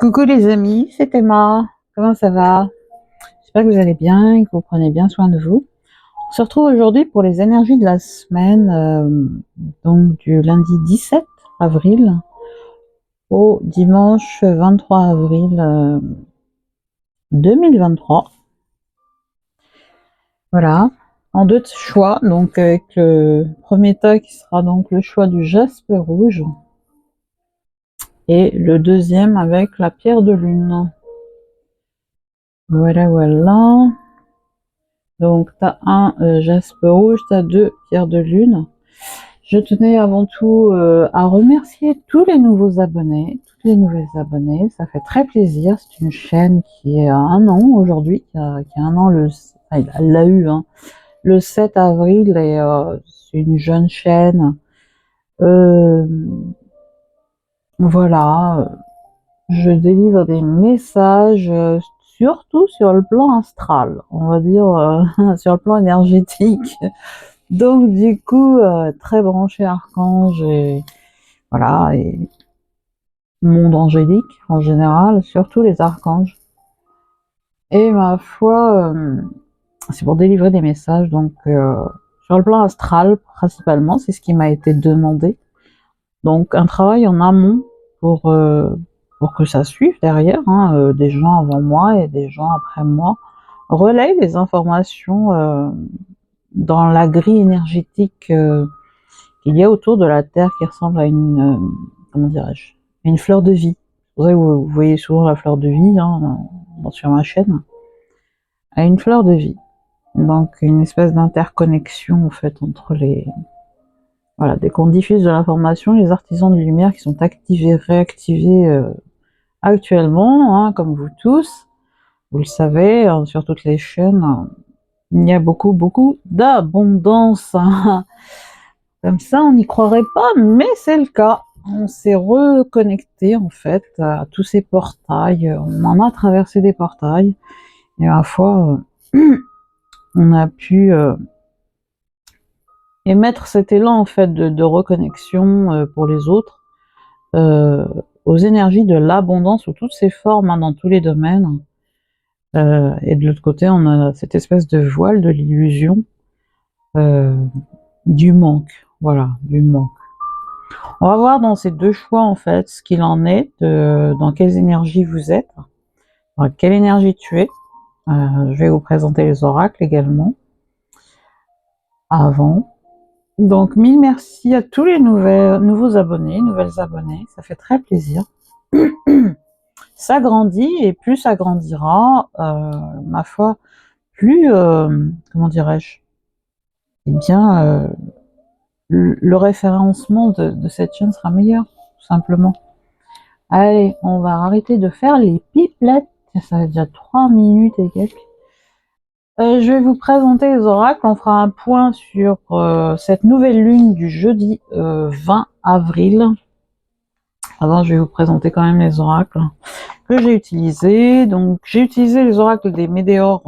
Coucou les amis, c'est Emma. Comment ça va? J'espère que vous allez bien et que vous prenez bien soin de vous. On se retrouve aujourd'hui pour les énergies de la semaine, donc du lundi 17 avril au dimanche 23 avril 2023. Voilà, en deux choix, donc avec le premier tas qui sera donc le choix du jaspe rouge et le deuxième avec la pierre de lune. Voilà, voilà. Donc, tu as un jaspe rouge, tu as deux pierres de lune. Je tenais avant tout à remercier tous les nouveaux abonnés, toutes les nouvelles abonnées. Ça fait très plaisir. C'est une chaîne qui a un an aujourd'hui, qui a un an, elle l'a eu le 7 avril et c'est une jeune chaîne. Voilà, je délivre des messages, surtout sur le plan astral, on va dire, sur le plan énergétique. Donc du coup, très branché archange et voilà, et monde angélique en général, surtout les archanges. Et ma foi, c'est pour délivrer des messages, donc sur le plan astral principalement, c'est ce qui m'a été demandé. Donc un travail en amont pour que ça suive derrière, des gens avant moi et des gens après moi relayent les informations dans la grille énergétique qu'il y a autour de la Terre qui ressemble à une, comment dirais-je, une fleur de vie. C'est pour ça que vous voyez souvent la fleur de vie sur ma chaîne, à une fleur de vie. Donc une espèce d'interconnexion en fait entre les... Voilà, dès qu'on diffuse de l'information, les artisans de lumière qui sont activés, réactivés actuellement, comme vous tous, vous le savez, sur toutes les chaînes, il y a beaucoup, beaucoup d'abondance. Comme ça, on n'y croirait pas, mais c'est le cas. On s'est reconnecté en fait à tous ces portails. On en a traversé des portails. Et à la fois, on a pu émettre cet élan en fait de reconnexion pour les autres, aux énergies de l'abondance sous toutes ses formes, dans tous les domaines. Et de l'autre côté, on a cette espèce de voile de l'illusion du manque. Voilà, du manque. On va voir dans ces deux choix en fait ce qu'il en est, dans quelles énergies vous êtes, dans quelle énergie tu es. Je vais vous présenter les oracles également avant. Donc mille merci à tous les nouveaux abonnés, nouvelles abonnées, ça fait très plaisir. Ça grandit et plus ça grandira, ma foi, plus, comment dirais-je, eh bien, le référencement de cette chaîne sera meilleur, tout simplement. Allez, on va arrêter de faire les pipelettes. Ça fait déjà 3 minutes et quelques. Je vais vous présenter les oracles. On fera un point sur cette nouvelle lune du jeudi 20 avril. Avant, je vais vous présenter quand même les oracles que j'ai utilisés. Donc, j'ai utilisé les oracles des météores.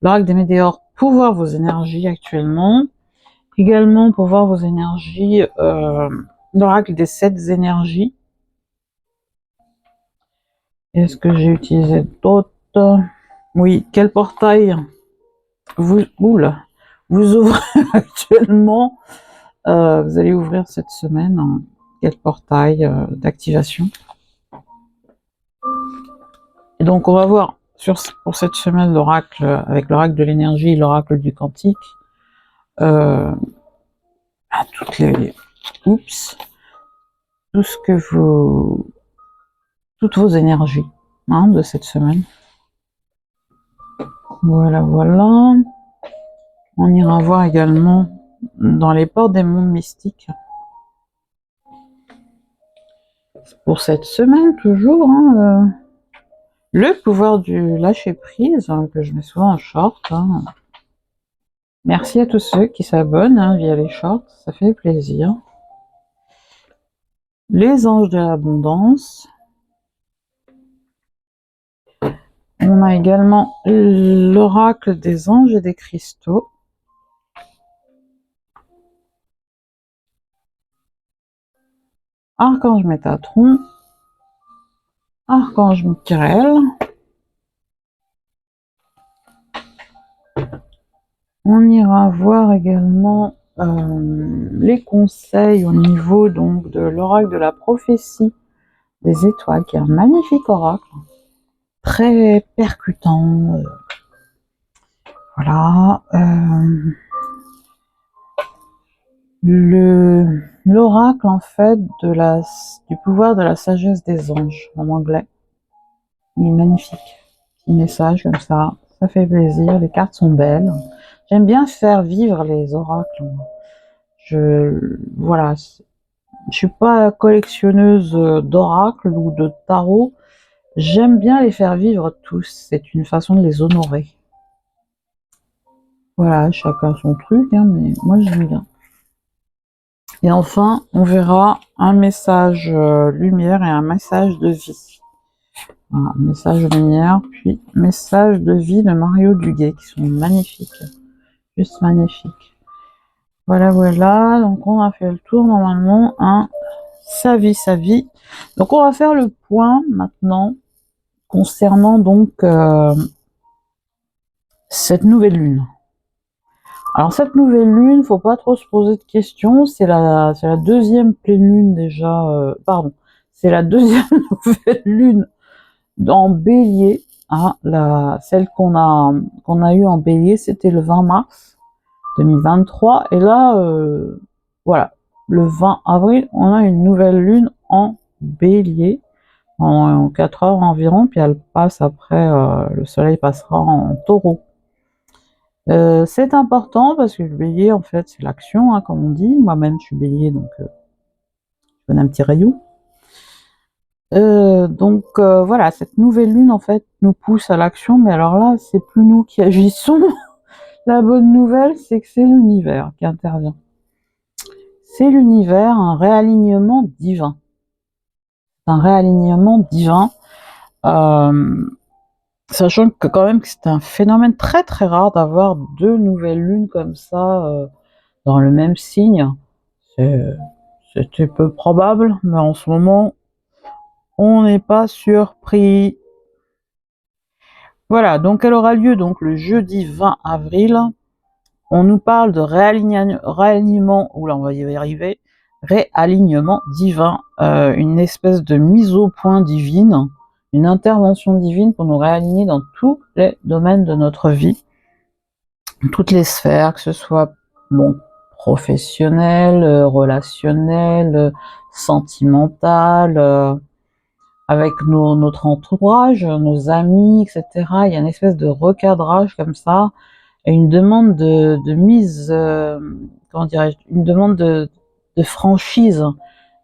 L'oracle des météores pour voir vos énergies actuellement. Également pour voir vos énergies, l'oracle des 7 énergies. Est-ce que j'ai utilisé d'autres? Oui, quel portail vous ouvrez actuellement? Vous allez ouvrir cette semaine quel portail d'activation? Et donc on va voir pour cette semaine l'oracle avec l'oracle de l'énergie, l'oracle du quantique, à toutes les tout ce que vous, toutes vos énergies de cette semaine. Voilà, voilà. On ira voir également dans les portes des mondes mystiques. Pour cette semaine, toujours, le pouvoir du lâcher-prise, que je mets souvent en short. Merci à tous ceux qui s'abonnent via les shorts, ça fait plaisir. Les anges de l'abondance. On a également l'oracle des anges et des cristaux. Archange Métatron. Archange Michael. On ira voir également les conseils au niveau donc de l'oracle de la prophétie des étoiles, qui est un magnifique oracle, très percutant. Voilà. L'oracle en fait du pouvoir de la sagesse des anges en anglais. Il est magnifique. Petit message comme ça fait plaisir. Les cartes sont belles. J'aime bien faire vivre les oracles. Voilà, je suis pas collectionneuse d'oracles ou de tarot. J'aime bien les faire vivre tous. C'est une façon de les honorer. Voilà, chacun son truc, hein, mais moi j'aime bien. Et enfin, on verra un message lumière et un message de vie. Voilà, message lumière, puis message de vie de Mario Duguay, qui sont magnifiques. Juste magnifiques. Voilà, voilà. Donc on a fait le tour normalement. Hein. Sa vie, sa vie. Donc on va faire le point maintenant concernant donc cette nouvelle lune. Alors cette nouvelle lune, faut pas trop se poser de questions. C'est la deuxième pleine lune déjà. Pardon, c'est la deuxième nouvelle lune en Bélier. Hein, celle qu'on a eue en Bélier, c'était le 20 mars 2023. Et là, voilà, le 20 avril, on a une nouvelle lune en Bélier. En 4 heures environ, puis elle passe après, le soleil passera en taureau. C'est important parce que le bélier, en fait, c'est l'action, hein, comme on dit. Moi-même, je suis bélier, donc je donne un petit rayon. Voilà, cette nouvelle lune, en fait, nous pousse à l'action, mais alors là, c'est plus nous qui agissons. La bonne nouvelle, c'est que c'est l'univers qui intervient. C'est l'univers, un réalignement divin. Un réalignement divin. Sachant que quand même que c'est un phénomène très très rare d'avoir deux nouvelles lunes comme ça dans le même signe. C'était peu probable, mais en ce moment, on n'est pas surpris. Voilà, donc elle aura lieu donc le jeudi 20 avril. On nous parle de réalignement, oula, on va y arriver, réalignement divin, une espèce de mise au point divine, une intervention divine pour nous réaligner dans tous les domaines de notre vie, toutes les sphères, que ce soit bon, professionnel, relationnel, sentimental, avec notre entourage, nos amis, etc. Il y a une espèce de recadrage comme ça, et une demande de mise, comment dirais-je, une demande de franchise,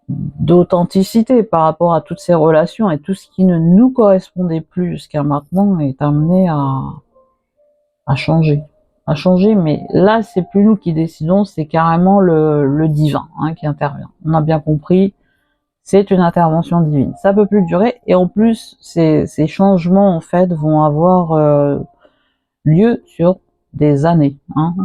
d'authenticité par rapport à toutes ces relations, et tout ce qui ne nous correspondait plus jusqu'à maintenant est amené à changer. À changer, mais là, c'est plus nous qui décidons, c'est carrément le divin, hein, qui intervient. On a bien compris, c'est une intervention divine. Ça peut plus durer, et en plus, ces changements, en fait, vont avoir lieu sur des années. Hein,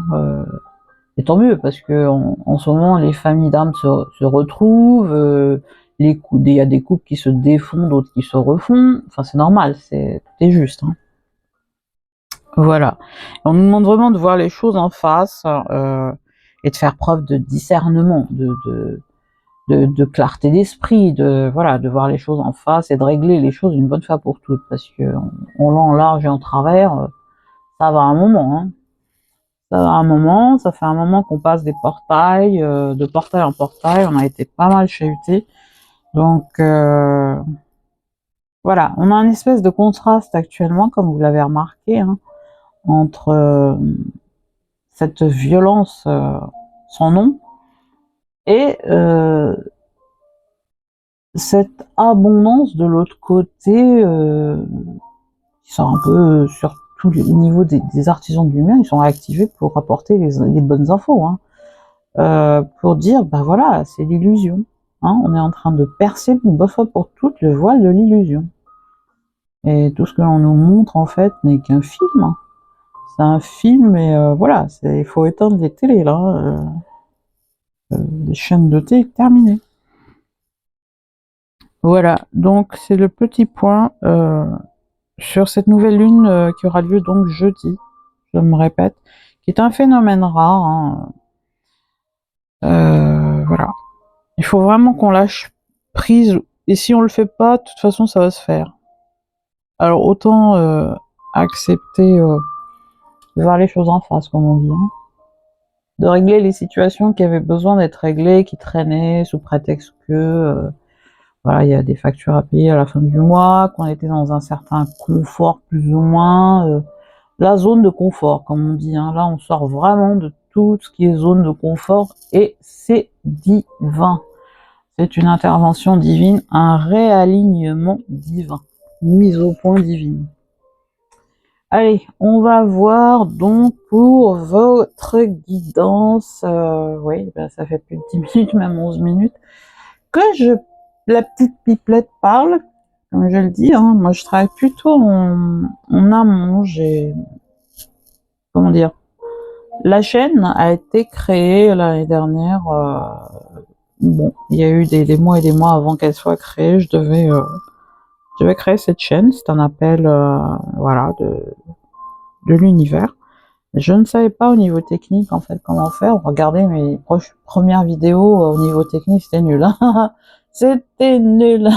et tant mieux, parce que en ce moment, les familles d'âmes se retrouvent, il y a des couples qui se défont, d'autres qui se refont. Enfin, c'est normal, c'est juste. Hein. Voilà. On nous demande vraiment de voir les choses en face et de faire preuve de discernement, de clarté d'esprit, de voir les choses en face et de régler les choses une bonne fois pour toutes, parce que on l'a en large et en travers, ça va un moment. Hein. Ça va un moment, ça fait un moment qu'on passe des portails, de portail en portail, on a été pas mal chahutés. Donc voilà, on a une espèce de contraste actuellement, comme vous l'avez remarqué, hein, entre cette violence sans nom et cette abondance de l'autre côté, qui sont un peu sur tout au niveau des artisans de lumière, ils sont réactivés pour apporter les bonnes infos, hein, pour dire, ben voilà, c'est l'illusion, hein, on est en train de percer une bonne fois pour toutes le voile de l'illusion. Et tout ce que l'on nous montre en fait n'est qu'un film. Hein. C'est un film, et voilà, il faut éteindre les télés là, les chaînes de télé terminées. Voilà, donc c'est le petit point sur cette nouvelle lune qui aura lieu donc jeudi, je me répète, qui est un phénomène rare, hein. Voilà. Il faut vraiment qu'on lâche prise, et si on le fait pas, de toute façon, ça va se faire. Alors autant accepter de voir les choses en face, comme on dit, hein. De régler les situations qui avaient besoin d'être réglées, qui traînaient sous prétexte que voilà, il y a des factures à payer à la fin du mois, qu'on était dans un certain confort plus ou moins, la zone de confort, comme on dit, hein. Là, on sort vraiment de tout ce qui est zone de confort et c'est divin. C'est une intervention divine, un réalignement divin, une mise au point divine. Allez, on va voir donc pour votre guidance. Oui, ben ça fait plus de 10 minutes, même 11 minutes, que la petite pipelette parle. Comme je le dis, hein, moi je travaille plutôt en amont. Comment dire, la chaîne a été créée l'année dernière. Bon, il y a eu des mois et des mois avant qu'elle soit créée. Je devais créer cette chaîne. C'est un appel, voilà, de l'univers. Je ne savais pas au niveau technique en fait comment faire. Regardez mes premières vidéos au niveau technique, c'était nul. C'était nul.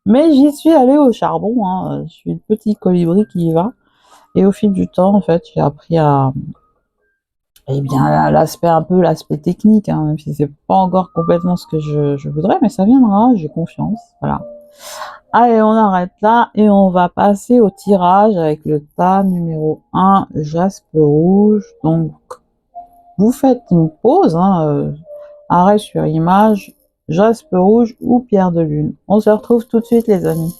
Mais j'y suis allée au charbon, hein. Je suis le petit colibri qui y va. Et au fil du temps, en fait, j'ai appris à, eh bien, l'aspect technique, hein, même si c'est pas encore complètement ce que je voudrais, mais ça viendra, j'ai confiance. Voilà. Allez, on arrête là et on va passer au tirage avec le tas numéro 1, jaspe rouge. Donc, vous faites une pause, hein, arrêt sur image, jaspe rouge ou pierre de lune. On se retrouve tout de suite, les amis.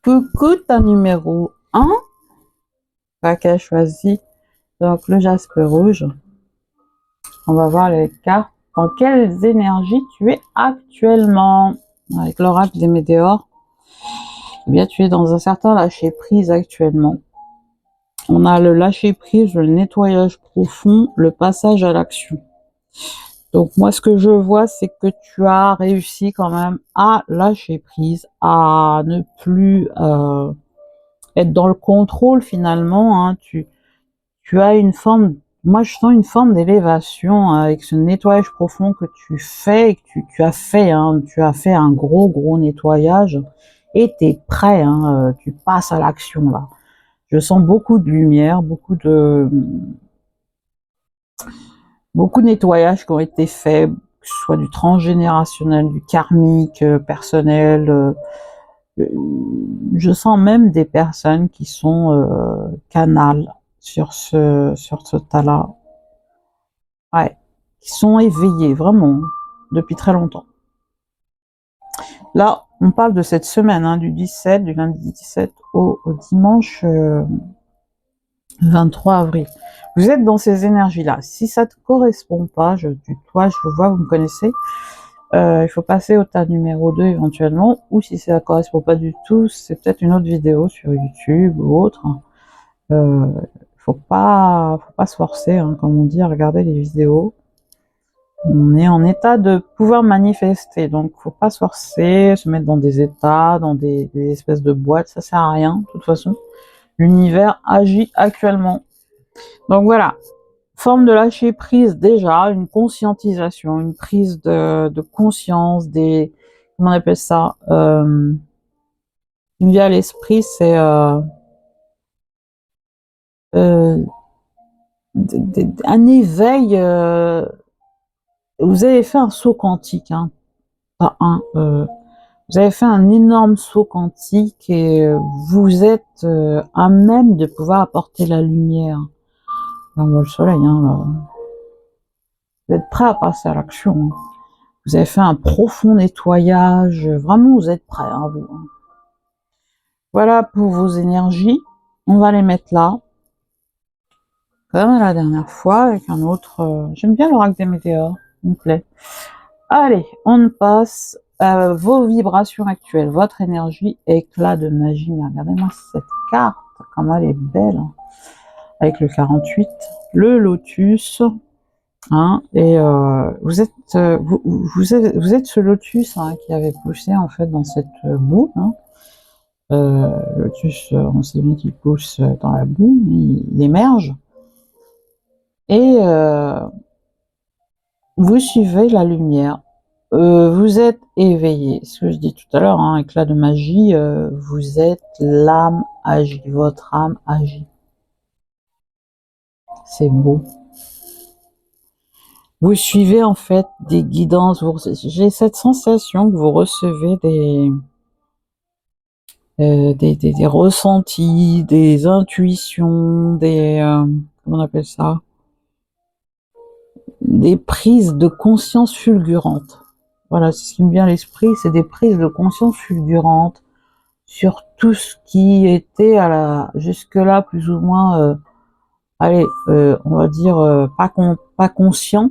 Coucou, tas numéro 1. Paquet choisi. Donc, le jaspe rouge. On va voir les cartes. Dans quelles énergies tu es actuellement? Avec l'oracle des météores, eh bien, tu es dans un certain lâcher-prise actuellement. On a le lâcher-prise, le nettoyage profond, le passage à l'action. Donc moi, ce que je vois, c'est que tu as réussi quand même à lâcher prise, à ne plus être dans le contrôle finalement, hein. Tu as une forme, moi je sens une forme d'élévation avec ce nettoyage profond que tu fais, que tu as fait, hein. Tu as fait un gros nettoyage et tu es prêt, hein, tu passes à l'action là. Je sens beaucoup de lumière, beaucoup de nettoyages qui ont été faits, que ce soit du transgénérationnel, du karmique, personnel. Je sens même des personnes qui sont canales sur ce tas-là. Ouais, qui sont éveillées, vraiment, depuis très longtemps. Là, on parle de cette semaine, hein, du lundi 17 au dimanche 23 avril. Vous êtes dans ces énergies-là. Si ça ne te correspond pas, toi, je vous vois, vous me connaissez, il faut passer au tas numéro 2 éventuellement, ou si ça ne correspond pas du tout, c'est peut-être une autre vidéo sur YouTube ou autre. Faut pas se forcer, hein, comme on dit, à regarder les vidéos. On est en état de pouvoir manifester, donc faut pas se forcer, se mettre dans des états, dans des espèces de boîtes, ça sert à rien, de toute façon. L'univers agit actuellement. Donc voilà, forme de lâcher prise déjà, une conscientisation, une prise de conscience, comment on appelle ça, qui me vient à l'esprit, c'est un éveil. Vous avez fait un saut quantique, hein, pas un. Vous avez fait un énorme saut quantique et vous êtes à même de pouvoir apporter la lumière. On voit le soleil, hein, là. Vous êtes prêt à passer à l'action, hein. Vous avez fait un profond nettoyage. Vraiment, vous êtes prêt, hein, vous. Voilà pour vos énergies. On va les mettre là. Comme la dernière fois, avec un autre... J'aime bien l'oracle des météores. Il me plaît. Allez, on passe à vos vibrations actuelles. Votre énergie, éclat de magie. Mais regardez-moi cette carte. Comme elle est belle. Avec le 48. Le lotus. Hein, et vous êtes ce lotus, hein, qui avait poussé en fait dans cette boue. Hein. Lotus, on sait bien qu'il pousse dans la boue, il émerge. Et vous suivez la lumière. Vous êtes éveillé. Ce que je dis tout à l'heure, hein, éclat de magie, vous êtes l'âme agit, votre âme agit. C'est beau. Vous suivez en fait des guidances. J'ai cette sensation que vous recevez des ressentis, des intuitions, comment on appelle ça? Des prises de conscience fulgurantes. Voilà, c'est ce qui me vient à l'esprit, c'est des prises de conscience fulgurantes sur tout ce qui était jusque-là plus ou moins, on va dire pas conscient.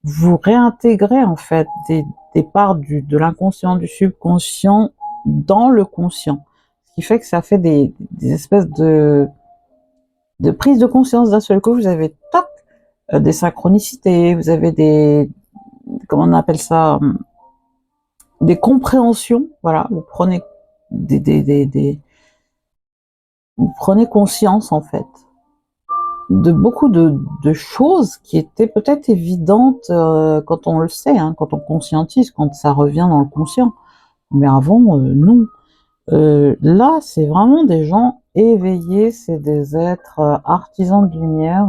Vous réintégrez en fait des parts de l'inconscient, du subconscient dans le conscient. Ce qui fait que ça fait des espèces de prise de conscience d'un seul coup. Vous avez des synchronicités, vous avez comment on appelle ça, des compréhensions. Voilà, vous prenez vous prenez conscience en fait de beaucoup de choses qui étaient peut-être évidentes quand on le sait, hein, quand on conscientise, quand ça revient dans le conscient. Mais avant, non. Là, c'est vraiment des gens éveillés, c'est des êtres artisans de lumière,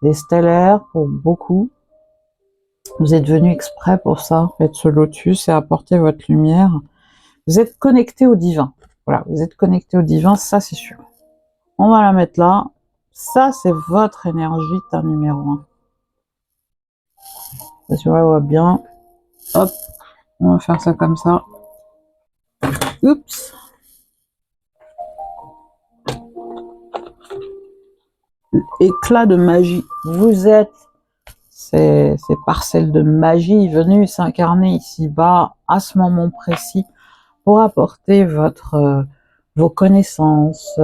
des stellaires pour beaucoup. Vous êtes venus exprès pour ça, être ce lotus et apporter votre lumière. Vous êtes connectés au divin. Voilà, vous êtes connectés au divin, ça c'est sûr. On va la mettre là. Ça, c'est votre énergie, ta numéro 1. Assurez-vous bien. Hop, on va faire ça comme ça. Oups. Éclat de magie. Vous êtes ces parcelles de magie venues s'incarner ici-bas à ce moment précis pour apporter vos connaissances,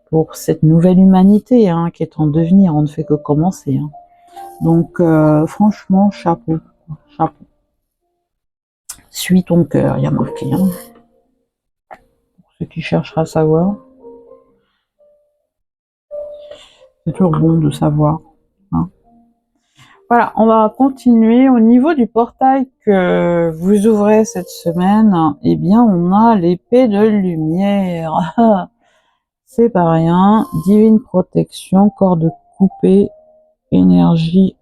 pour cette nouvelle humanité, hein, qui est en devenir. On ne fait que commencer. Hein. Donc, franchement, chapeau. Chapeau. Suis ton cœur, il y a marqué. Hein. Pour ceux qui cherchent à savoir. C'est toujours bon de savoir. Hein. Voilà, on va continuer. Au niveau du portail que vous ouvrez cette semaine, eh bien, on a l'épée de lumière. C'est pas rien. Divine protection, corde coupée, énergie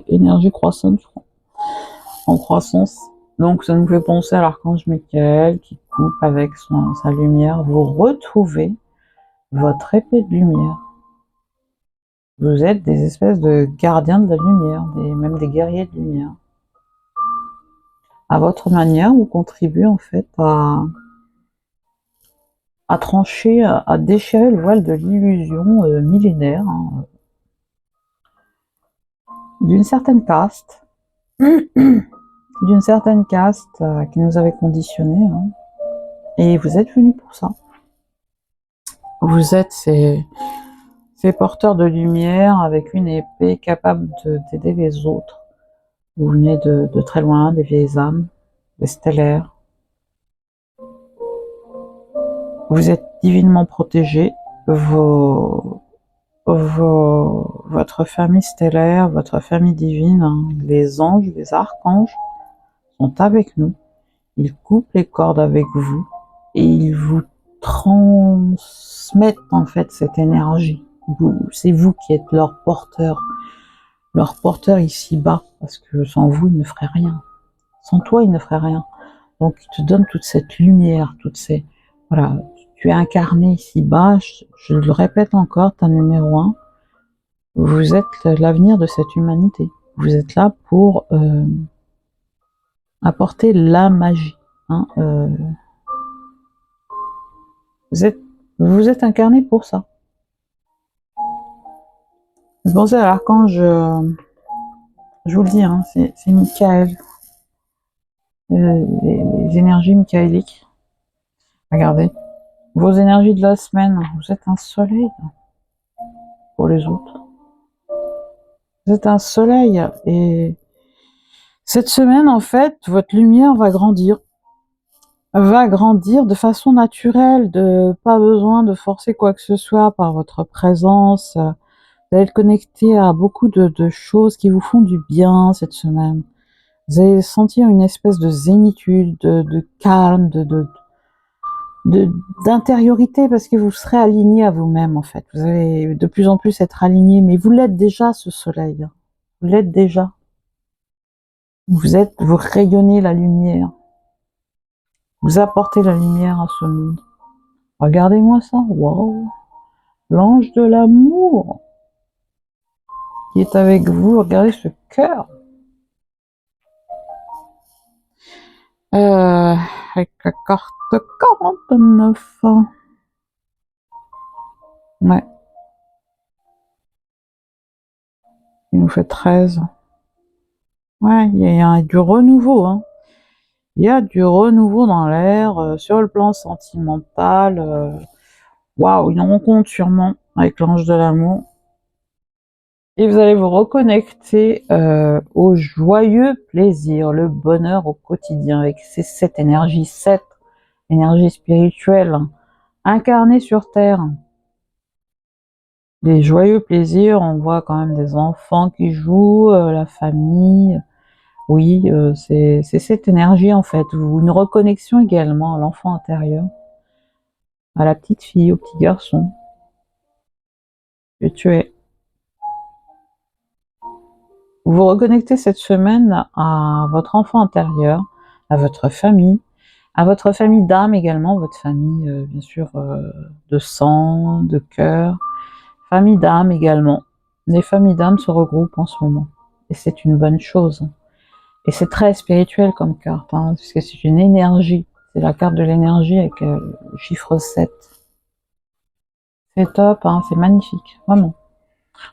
énergie croissante, je crois. En croissance. Donc, ça nous fait penser à l'archange Michael qui coupe avec sa lumière. Vous retrouvez votre épée de lumière. Vous êtes des espèces de gardiens de la lumière, même des guerriers de lumière. À votre manière, vous contribuez en fait à trancher, à déchirer le voile de l'illusion millénaire, hein, d'une certaine caste, qui nous avait conditionnés. Hein, et vous êtes venus pour ça. Vous êtes ces porteurs de lumière avec une épée capable d'aider les autres. Vous venez de très loin, des vieilles âmes, des stellaires. Vous êtes divinement protégés. Votre famille stellaire, votre famille divine, hein, les anges, les archanges sont avec nous. Ils coupent les cordes avec vous et ils vous transmettent en fait cette énergie. C'est vous qui êtes leur porteur ici-bas, parce que sans vous, ils ne feraient rien. Sans toi, ils ne feraient rien. Donc, ils te donnent toute cette lumière, voilà, tu es incarné ici-bas, je le répète encore, ta numéro 1, vous êtes l'avenir de cette humanité. Vous êtes là pour apporter la magie. Hein, vous êtes incarné pour ça. Vous pensez à l'archange, je vous le dis, hein, c'est Michael. Les énergies michaéliques. Regardez. Vos énergies de la semaine, vous êtes un soleil pour les autres. Vous êtes un soleil et cette semaine, en fait, votre lumière va grandir. Va grandir de façon naturelle, pas besoin de forcer quoi que ce soit par votre présence. Vous allez être connecté à beaucoup de choses qui vous font du bien cette semaine. Vous allez sentir une espèce de zénitude, de calme, d'intériorité parce que vous serez aligné à vous-même en fait. Vous allez de plus en plus être aligné, mais vous l'êtes déjà ce soleil. Vous l'êtes déjà. Vous rayonnez la lumière. Vous apportez la lumière à ce monde. Regardez-moi ça, waouh! L'ange de l'amour qui est avec vous. Regardez ce cœur. Avec la carte 49. Ouais. Il nous fait 13. Ouais, il y a du renouveau, hein. Il y a du renouveau dans l'air, sur le plan sentimental. Waouh, une rencontre sûrement avec l'ange de l'amour. Et vous allez vous reconnecter au joyeux plaisir, le bonheur au quotidien, avec cette énergie spirituelle, incarnée sur Terre. Des joyeux plaisirs, on voit quand même des enfants qui jouent, la famille. Oui, c'est cette énergie en fait, ou une reconnexion également à l'enfant intérieur, à la petite fille, au petit garçon que tu es. Vous vous reconnectez cette semaine à votre enfant intérieur, à votre famille d'âme également, votre famille bien sûr de sang, de cœur, famille d'âme également. Les familles d'âme se regroupent en ce moment et c'est une bonne chose. Et c'est très spirituel comme carte, hein, parce que c'est une énergie. C'est la carte de l'énergie avec le chiffre 7. C'est top, hein, c'est magnifique, vraiment.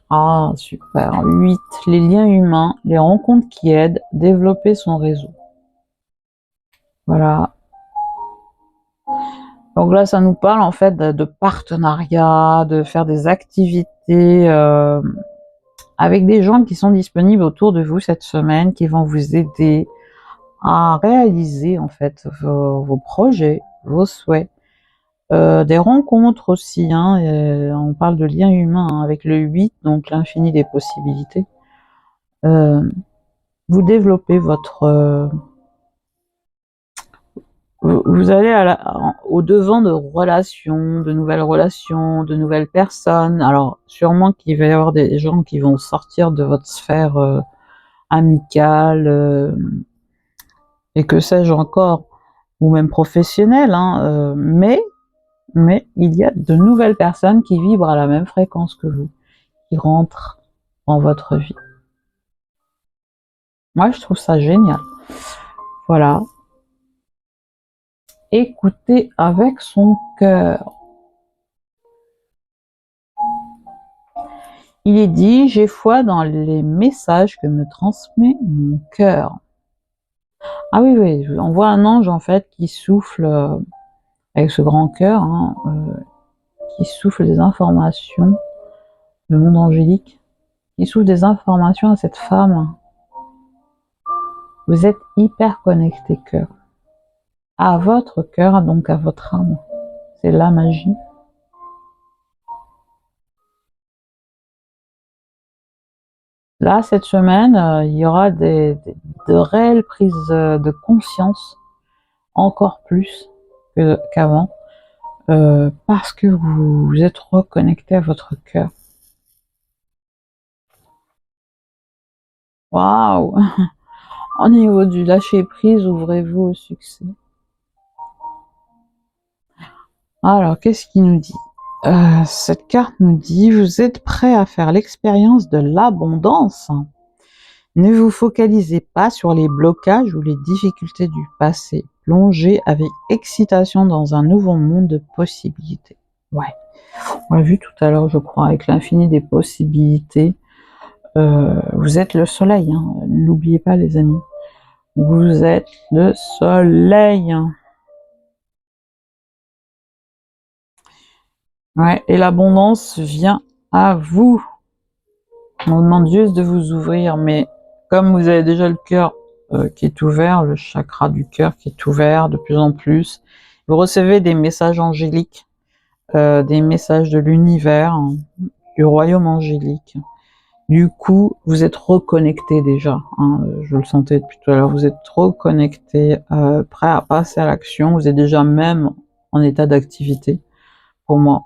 Ah, super. 8. Les liens humains, les rencontres qui aident, développer son réseau. Voilà. Donc là, ça nous parle en fait de partenariat, de faire des activités avec des gens qui sont disponibles autour de vous cette semaine, qui vont vous aider à réaliser en fait vos projets, vos souhaits. Des rencontres aussi, hein, on parle de liens humains hein, avec le 8, donc l'infini des possibilités. Vous développez vous allez au devant de nouvelles relations, de nouvelles personnes. Alors sûrement qu'il va y avoir des gens qui vont sortir de votre sphère amicale et que sais-je encore, ou même professionnelle, hein, mais il y a de nouvelles personnes qui vibrent à la même fréquence que vous, qui rentrent dans votre vie. Moi, je trouve ça génial. Voilà. Écoutez avec son cœur. Il est dit, j'ai foi dans les messages que me transmet mon cœur. Ah oui, oui, on voit un ange en fait qui souffle avec ce grand cœur, hein, qui souffle des informations, le monde angélique, qui souffle des informations à cette femme. Vous êtes hyper connecté cœur. À votre cœur, donc à votre âme. C'est la magie. Là, cette semaine, il y aura de réelles prises de conscience, encore plus qu'avant, parce que vous êtes reconnecté à votre cœur. Waouh! Au niveau du lâcher prise, ouvrez-vous au succès. Alors, qu'est-ce qu'il nous dit? Cette carte nous dit, vous êtes prêt à faire l'expérience de l'abondance. Ne vous focalisez pas sur les blocages ou les difficultés du passé. Plongez avec excitation dans un nouveau monde de possibilités. Ouais, on l'a vu tout à l'heure, je crois, avec l'infini des possibilités. Vous êtes le soleil, hein. N'oubliez pas les amis. Vous êtes le soleil. Ouais, et l'abondance vient à vous. On vous demande juste de vous ouvrir, mais comme vous avez déjà le cœur qui est ouvert, le chakra du cœur qui est ouvert de plus en plus, vous recevez des messages angéliques, des messages de l'univers, hein, du royaume angélique. Du coup, vous êtes reconnecté déjà, hein, je le sentais depuis tout à l'heure, vous êtes reconnecté, prêt à passer à l'action, vous êtes déjà même en état d'activité, pour moi.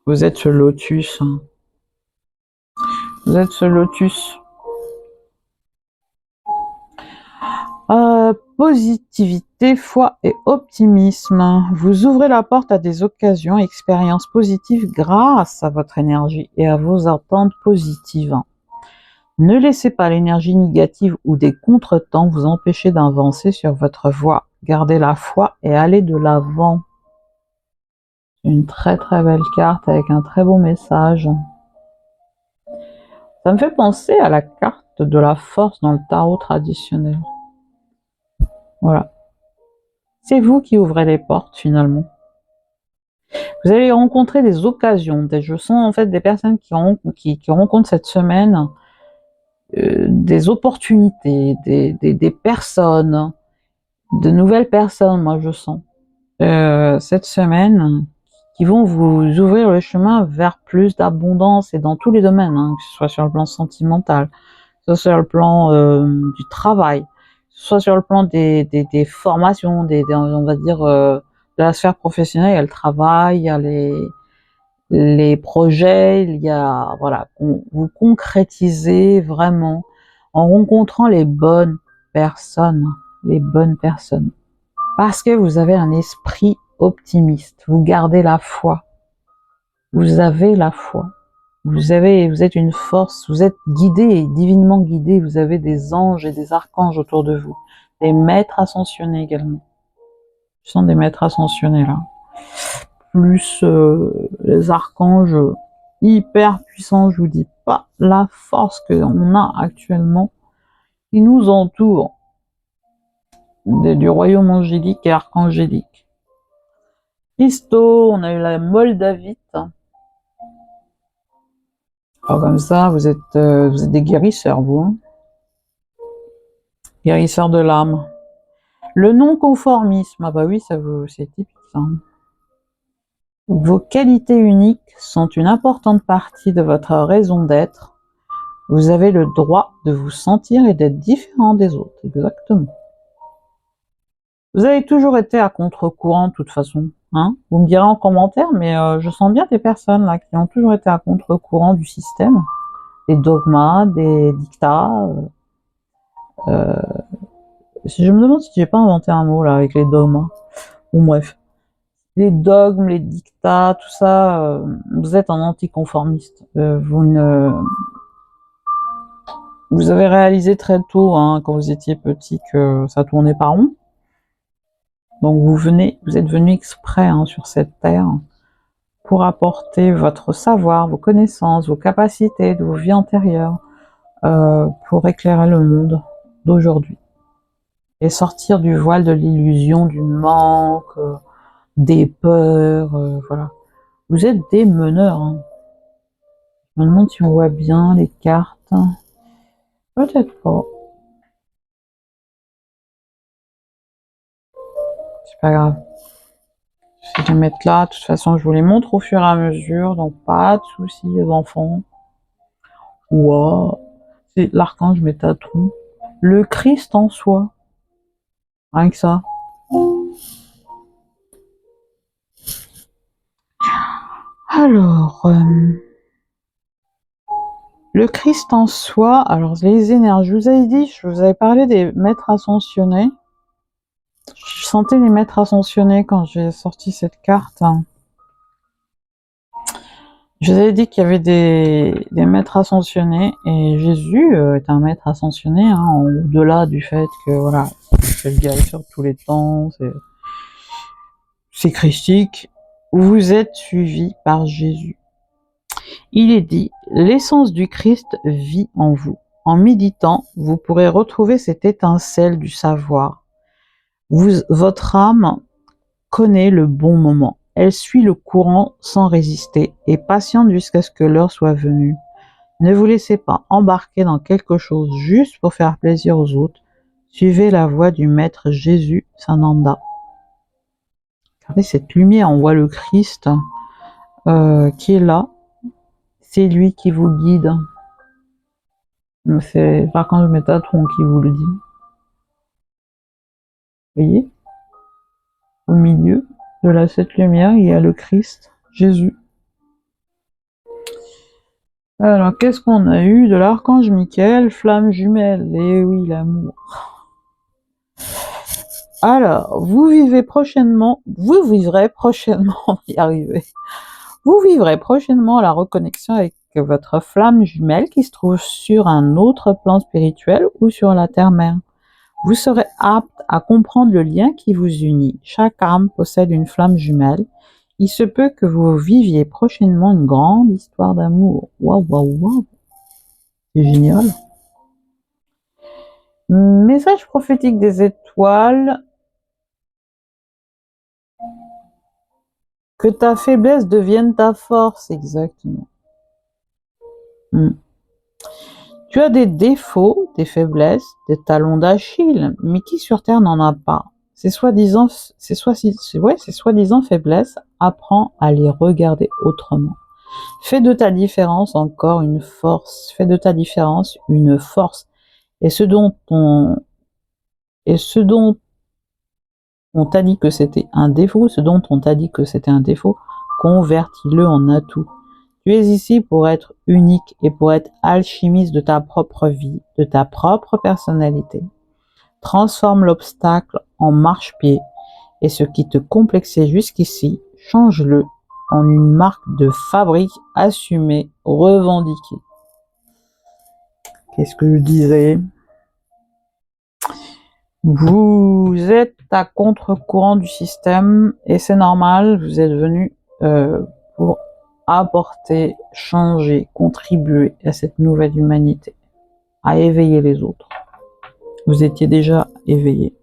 Vous êtes ce lotus, hein. Vous êtes ce lotus. Positivité, foi et optimisme. Vous ouvrez la porte à des occasions et expériences positives grâce à votre énergie et à vos attentes positives. Ne laissez pas l'énergie négative ou des contretemps vous empêcher d'avancer sur votre voie. Gardez la foi et allez de l'avant. Une très très belle carte avec un très beau message. Ça me fait penser à la carte de la force dans le tarot traditionnel. Voilà. C'est vous qui ouvrez les portes finalement. Vous allez rencontrer des occasions. Je sens en fait des personnes qui rencontrent cette semaine des opportunités, des personnes, de nouvelles personnes, moi je sens, cette semaine, qui vont vous ouvrir le chemin vers plus d'abondance et dans tous les domaines, hein, que ce soit sur le plan sentimental, que ce soit sur le plan du travail, que ce soit sur le plan des formations, on va dire, de la sphère professionnelle. Il y a le travail, il y a les projets, il y a, voilà, vous concrétisez vraiment en rencontrant les bonnes personnes, parce que vous avez un esprit optimiste, vous gardez la foi, vous avez la foi, vous êtes une force, vous êtes guidé, divinement guidé, vous avez des anges et des archanges autour de vous, des maîtres ascensionnés également. Je sens des maîtres ascensionnés là, plus les archanges hyper puissants, je vous dis pas la force qu'on a actuellement qui nous entoure du royaume angélique et archangélique. Christo, on a eu la Moldavite. Alors comme ça, vous êtes des guérisseurs, vous. Hein, guérisseurs de l'âme. Le non-conformisme, ah bah oui, c'est typique ça. Vos qualités uniques sont une importante partie de votre raison d'être. Vous avez le droit de vous sentir et d'être différent des autres, exactement. Vous avez toujours été à contre-courant de toute façon. Hein, vous me direz en commentaire, mais je sens bien des personnes là qui ont toujours été à contre-courant du système, des dogmas, des dictats. Je me demande si j'ai pas inventé un mot là avec les dogmas. Bon bref, les dogmes, les dictats, tout ça, vous êtes un anticonformiste. Vous avez réalisé très tôt, hein, quand vous étiez petit, que ça tournait pas rond. Donc vous êtes venu exprès, hein, sur cette terre pour apporter votre savoir, vos connaissances, vos capacités de vos vies antérieures, pour éclairer le monde d'aujourd'hui et sortir du voile de l'illusion, du manque, des peurs, voilà. Vous êtes des meneurs. Hein. Je me demande si on voit bien les cartes. Peut-être pas. C'est pas grave. Je vais les mettre là. De toute façon, je vous les montre au fur et à mesure. Donc, pas de soucis, les enfants. Wow. C'est l'archange Métatron. Le Christ en soi. Rien que ça. Alors, le Christ en soi, alors les énergies, je vous avais parlé des maîtres ascensionnés. Je sentais les maîtres ascensionnés quand j'ai sorti cette carte. Je vous avais dit qu'il y avait des maîtres ascensionnés, et Jésus est un maître ascensionné, hein, au-delà du fait que, voilà, c'est le guérisseur de tous les temps, c'est christique. Vous êtes suivi par Jésus. Il est dit, l'essence du Christ vit en vous. En méditant, vous pourrez retrouver cette étincelle du savoir. Votre âme connaît le bon moment. Elle suit le courant sans résister et patiente jusqu'à ce que l'heure soit venue. Ne vous laissez pas embarquer dans quelque chose juste pour faire plaisir aux autres. Suivez la voie du Maître Jésus Sananda. Regardez cette lumière, on voit le Christ qui est là. C'est lui qui vous guide. C'est Archange Métatron qui vous le dit. Vous voyez? Au milieu de cette lumière, il y a le Christ, Jésus. Alors, qu'est-ce qu'on a eu de l'archange Michael, flamme jumelle? Eh oui, l'amour. Alors, vous vivrez prochainement, on va y arriver. Vous vivrez prochainement la reconnexion avec votre flamme jumelle qui se trouve sur un autre plan spirituel ou sur la terre-mère. Vous serez apte à comprendre le lien qui vous unit. Chaque âme possède une flamme jumelle. Il se peut que vous viviez prochainement une grande histoire d'amour. Waouh, waouh, waouh. C'est génial. Message prophétique des étoiles. Que ta faiblesse devienne ta force, exactement. Tu as des défauts, des faiblesses, des talons d'Achille, mais qui sur Terre n'en a pas? Ces soi-disant faiblesses, apprends à les regarder autrement. Fais de ta différence encore une force. Fais de ta différence une force. Et ce dont on t'a dit que c'était un défaut, convertis-le en atout. Tu es ici pour être unique et pour être alchimiste de ta propre vie, de ta propre personnalité. Transforme l'obstacle en marchepied et ce qui te complexait jusqu'ici, change-le en une marque de fabrique assumée, revendiquée. Qu'est-ce que je disais? Vous êtes à contre-courant du système et c'est normal, vous êtes venu pour apporter, changer, contribuer à cette nouvelle humanité, à éveiller les autres. Vous étiez déjà éveillés.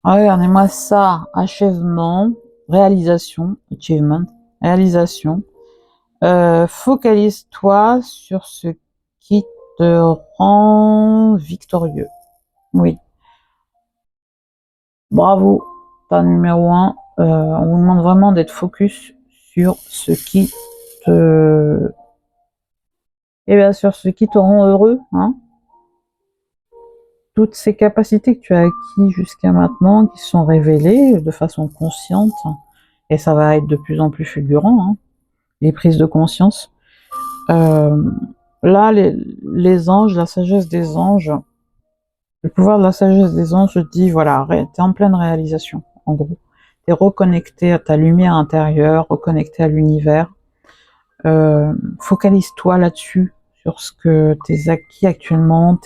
Regardez-moi ça, achèvement, réalisation, achievement, réalisation. Focalise-toi sur ce qui te rend victorieux. Oui. Bravo, ta numéro 1. On vous demande vraiment d'être focus sur ce qui te... Eh bien, sur ce qui te rend heureux, hein. Toutes ces capacités que tu as acquises jusqu'à maintenant, qui sont révélées de façon consciente, et ça va être de plus en plus fulgurant, hein, les prises de conscience. Là, les anges, la sagesse des anges, le pouvoir de la sagesse des anges dit, voilà, t'es en pleine réalisation, en gros. T'es reconnecté à ta lumière intérieure, reconnecté à l'univers. Focalise-toi là-dessus, sur ce que t'es acquis actuellement,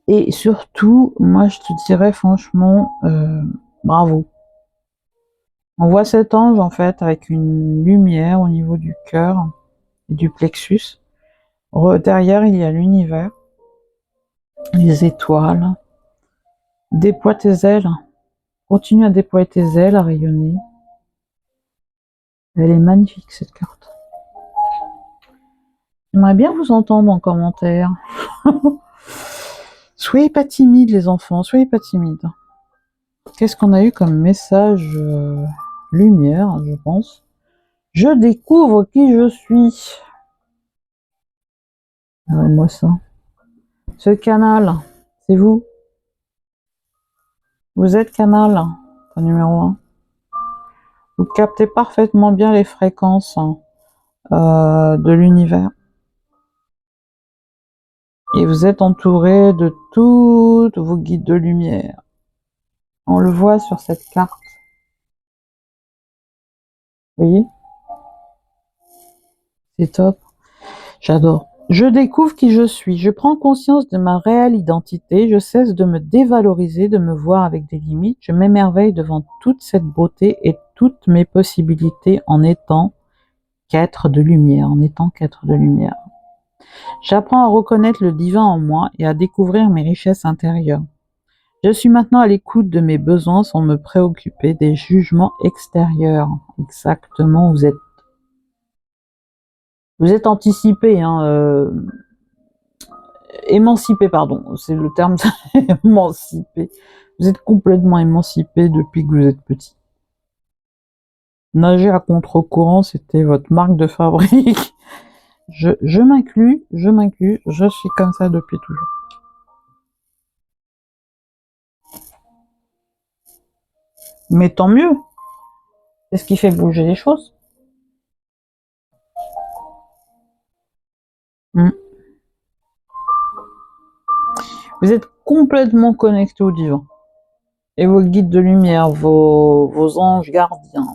et surtout, moi je te dirais franchement, bravo. On voit cet ange en fait avec une lumière au niveau du cœur et du plexus. Derrière il y a l'univers, les étoiles. Déploie tes ailes, continue à déployer tes ailes, à rayonner. Elle est magnifique cette carte. J'aimerais bien vous entendre en commentaire. Soyez pas timides les enfants, soyez pas timides. Qu'est-ce qu'on a eu comme message lumière, je pense. Je découvre qui je suis. Regardez-moi ça. Ce canal, c'est vous. Vous êtes canal, numéro 1. Vous captez parfaitement bien les fréquences de l'univers. Et vous êtes entouré de tous vos guides de lumière. On le voit sur cette carte. Vous voyez? C'est top. J'adore. Je découvre qui je suis. Je prends conscience de ma réelle identité. Je cesse de me dévaloriser, de me voir avec des limites. Je m'émerveille devant toute cette beauté et toutes mes possibilités en étant qu'être de lumière, J'apprends à reconnaître le divin en moi et à découvrir mes richesses intérieures. Je suis maintenant à l'écoute de mes besoins sans me préoccuper des jugements extérieurs. Exactement, vous êtes anticipé, hein, émancipé, pardon, c'est le terme, émancipé. Vous êtes complètement émancipé depuis que vous êtes petit. Nager à contre-courant, c'était votre marque de fabrique. Je m'inclus, je suis comme ça depuis toujours. Mais tant mieux, c'est ce qui fait bouger les choses. Mm. Vous êtes complètement connecté au divin. Et vos guides de lumière, vos anges gardiens,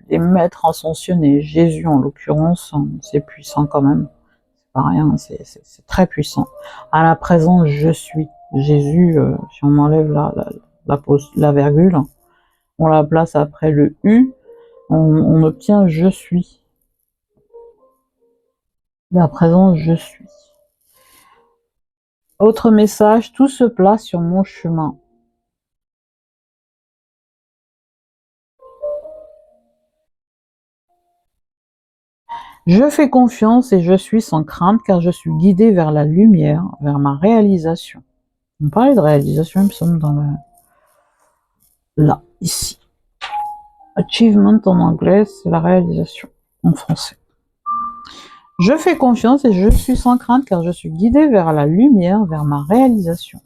les maîtres ascensionnés, Jésus en l'occurrence, c'est puissant quand même. C'est pas rien, c'est très puissant. À la présence, je suis. Jésus, si on enlève la virgule, on la place après le U, on obtient je suis. La présence, je suis. Autre message, tout se place sur mon chemin. Je fais confiance et je suis sans crainte car je suis guidé vers la lumière, vers ma réalisation. On parlait de réalisation, il me semble, dans le... Là, ici. Achievement en anglais, c'est la réalisation en français. Je fais confiance et je suis sans crainte car je suis guidé vers la lumière, vers ma réalisation.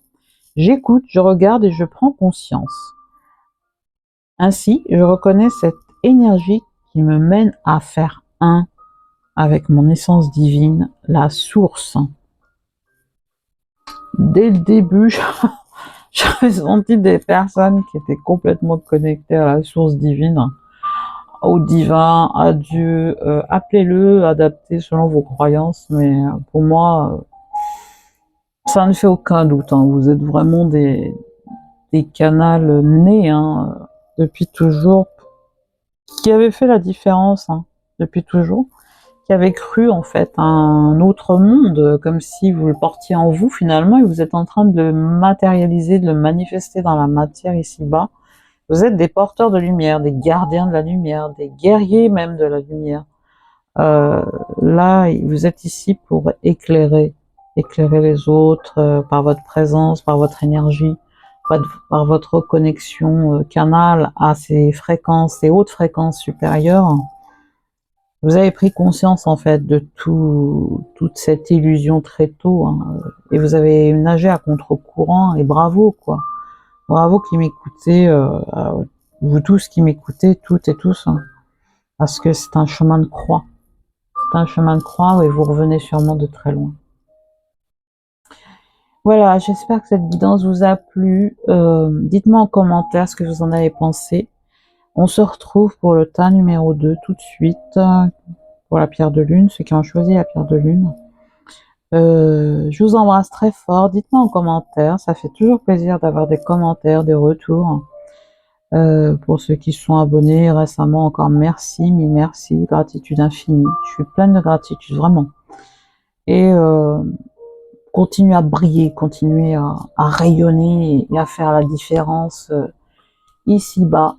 J'écoute, je regarde et je prends conscience. Ainsi, je reconnais cette énergie qui me mène à faire un avec mon essence divine, la source. Dès le début, j'avais senti des personnes qui étaient complètement connectées à la source divine, au divin, à Dieu, appelez-le, adapté selon vos croyances, mais pour moi, ça ne fait aucun doute, hein. Vous êtes vraiment des canals nés, hein, depuis toujours, qui avaient fait la différence, hein, depuis toujours, qui avaient cru en fait à un autre monde, comme si vous le portiez en vous finalement, et vous êtes en train de le matérialiser, de le manifester dans la matière ici-bas. Vous êtes des porteurs de lumière, des gardiens de la lumière, des guerriers même de la lumière. Là, vous êtes ici pour éclairer les autres par votre présence, par votre énergie, par votre connexion canal à ces fréquences, ces hautes fréquences supérieures. Vous avez pris conscience en fait de toute cette illusion très tôt, hein, et vous avez nagé à contre-courant, et bravo quoi. Bravo qui m'écoutez, vous tous qui m'écoutez, toutes et tous, hein, parce que c'est un chemin de croix. C'est un chemin de croix et vous revenez sûrement de très loin. Voilà, j'espère que cette guidance vous a plu. Dites-moi en commentaire ce que vous en avez pensé. On se retrouve pour le tas numéro 2 tout de suite, pour la pierre de lune, ceux qui ont choisi la pierre de lune. Je vous embrasse très fort. Dites-moi en commentaire, ça fait toujours plaisir d'avoir des commentaires, des retours. Pour ceux qui se sont abonnés récemment, encore merci, mille merci, gratitude infinie. Je suis pleine de gratitude, vraiment. Et continuez à briller, continuez à rayonner et à faire la différence ici-bas.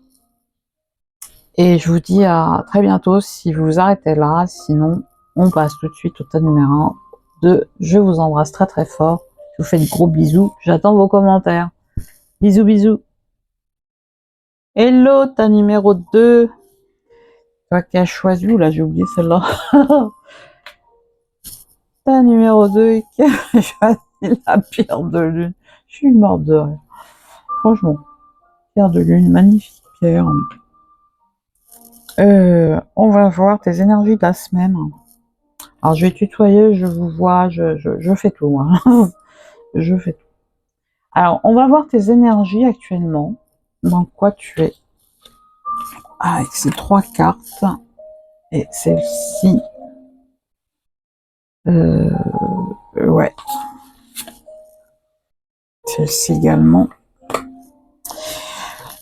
Et je vous dis à très bientôt si vous vous arrêtez là. Sinon, on passe tout de suite au tas numéro 2. Je vous embrasse très très fort. Je vous fais de gros bisous. J'attends vos commentaires. Bisous, bisous. Hello, tas numéro 2. Toi qui as choisi, là j'ai oublié celle-là. Tas numéro 2 qui a choisi la pierre de lune. Je suis morte de rire. Franchement, pierre de lune, magnifique pierre. On va voir tes énergies de la semaine. Alors je vais tutoyer, je vous vois, je fais tout, moi. Je fais tout. Alors, on va voir tes énergies actuellement. Dans quoi tu es. Avec ces 3 cartes. Et celle-ci. Ouais. Celle-ci également.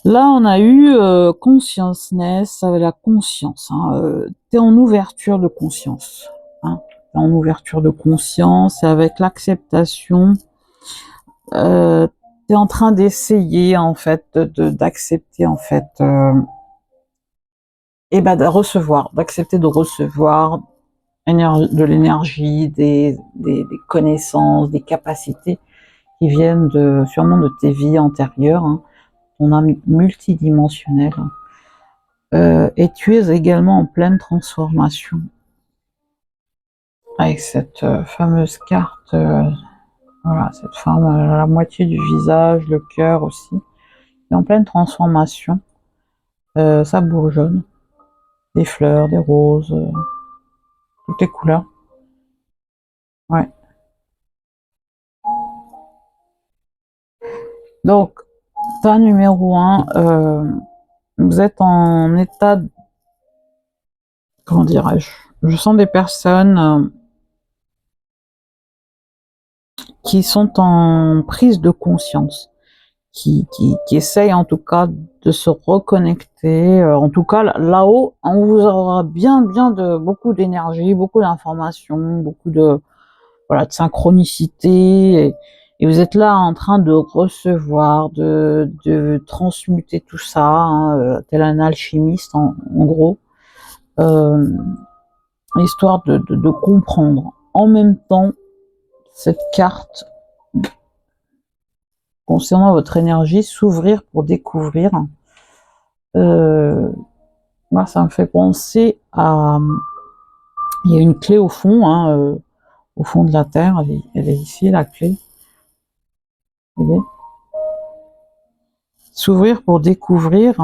Là, on a eu consciousness, avec la conscience. Hein, t'es en ouverture de conscience. Hein, t'es en ouverture de conscience et avec l'acceptation. tu es en train d'essayer en fait d'accepter en fait et ben d'accepter de recevoir de l'énergie, des connaissances, des capacités qui viennent sûrement de tes vies antérieures, hein, ton âme multidimensionnelle. Et tu es également en pleine transformation avec cette fameuse carte, voilà, cette femme à la moitié du visage, le cœur aussi, est en pleine transformation. Ça bourgeonne, des fleurs, des roses, toutes les couleurs. Ouais. Donc, tas numéro 1, vous êtes en état, comment dirais-je, je sens des personnes qui sont en prise de conscience, qui essayent en tout cas de se reconnecter, en tout cas là-haut, on vous aura bien beaucoup d'énergie, beaucoup d'informations, beaucoup de synchronicité, et vous êtes là en train de recevoir, de transmuter tout ça, hein, tel un alchimiste en gros, histoire de comprendre. En même temps, cette carte concernant votre énergie, s'ouvrir pour découvrir, moi ça me fait penser à, il y a une clé au fond, hein, au fond de la terre, elle est ici la clé. Vous voyez ? S'ouvrir pour découvrir,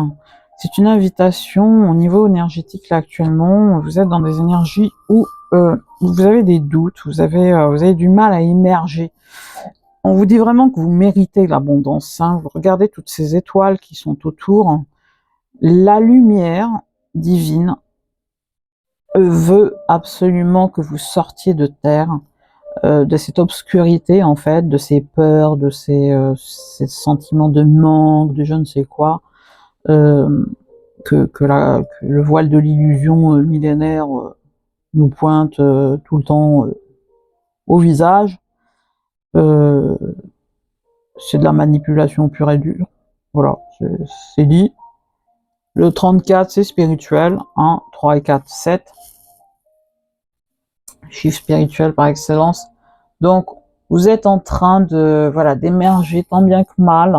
c'est une invitation au niveau énergétique là actuellement. Vous êtes dans des énergies où vous avez des doutes, vous avez du mal à émerger. On vous dit vraiment que vous méritez l'abondance, hein. Vous regardez toutes ces étoiles qui sont autour. La lumière divine veut absolument que vous sortiez de terre, de cette obscurité en fait, de ces peurs, de ces sentiments de manque, de je ne sais quoi, que le voile de l'illusion millénaire nous pointe tout le temps au visage. C'est de la manipulation pure et dure. Voilà, c'est dit. Le 34, c'est spirituel. 1, 3 et 4, 7. Chiffre spirituel par excellence. Donc, vous êtes en train de, voilà, d'émerger tant bien que mal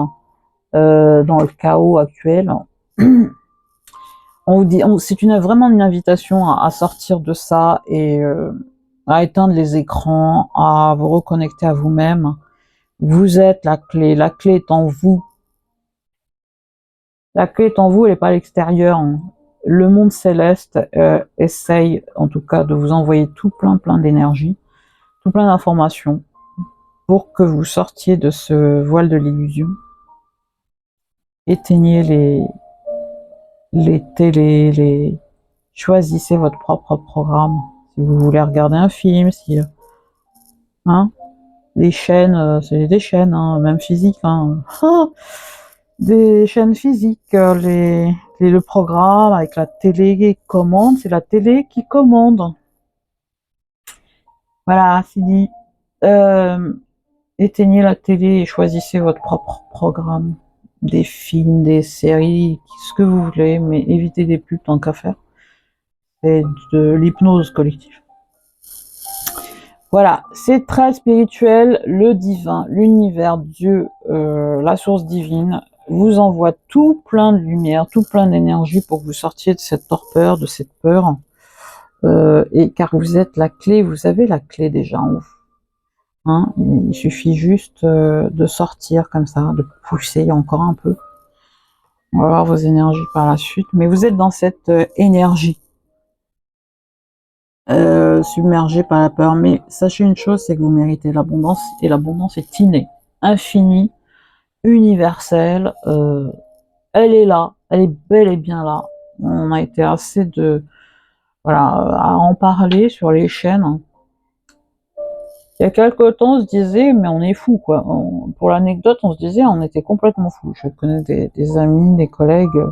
dans le chaos actuel. On vous dit, c'est vraiment une invitation à sortir de ça et à éteindre les écrans, à vous reconnecter à vous-même. Vous êtes la clé est en vous. La clé est en vous, elle n'est pas à l'extérieur. Le monde céleste essaye, en tout cas, de vous envoyer tout plein d'énergie, tout plein d'informations, pour que vous sortiez de ce voile de l'illusion. Éteignez les télés, choisissez votre propre programme. Si vous voulez regarder un film, si hein, les chaînes, c'est des chaînes, hein, même physiques, hein. Des chaînes physiques, le programme avec la télé commande, c'est la télé qui commande. Voilà, c'est dit. Éteignez la télé et choisissez votre propre programme. Des films, des séries, ce que vous voulez, mais évitez des pubs tant qu'à faire. C'est de l'hypnose collective. Voilà, c'est très spirituel, le divin, l'univers, Dieu, la source divine, vous envoie tout plein de lumière, tout plein d'énergie pour que vous sortiez de cette torpeur, de cette peur. Et car vous êtes la clé, vous avez la clé déjà en vous. Hein, il suffit juste de sortir comme ça, de pousser encore un peu. On va voir vos énergies par la suite, mais vous êtes dans cette énergie. Submergé par la peur, mais sachez une chose, c'est que vous méritez l'abondance, et l'abondance est innée, infinie, universelle, elle est là, elle est bel et bien là. On a été assez à en parler sur les chaînes. Il y a quelque temps, on se disait, mais on est fou, quoi. Pour l'anecdote, on se disait, on était complètement fou. Je connais des amis, des collègues.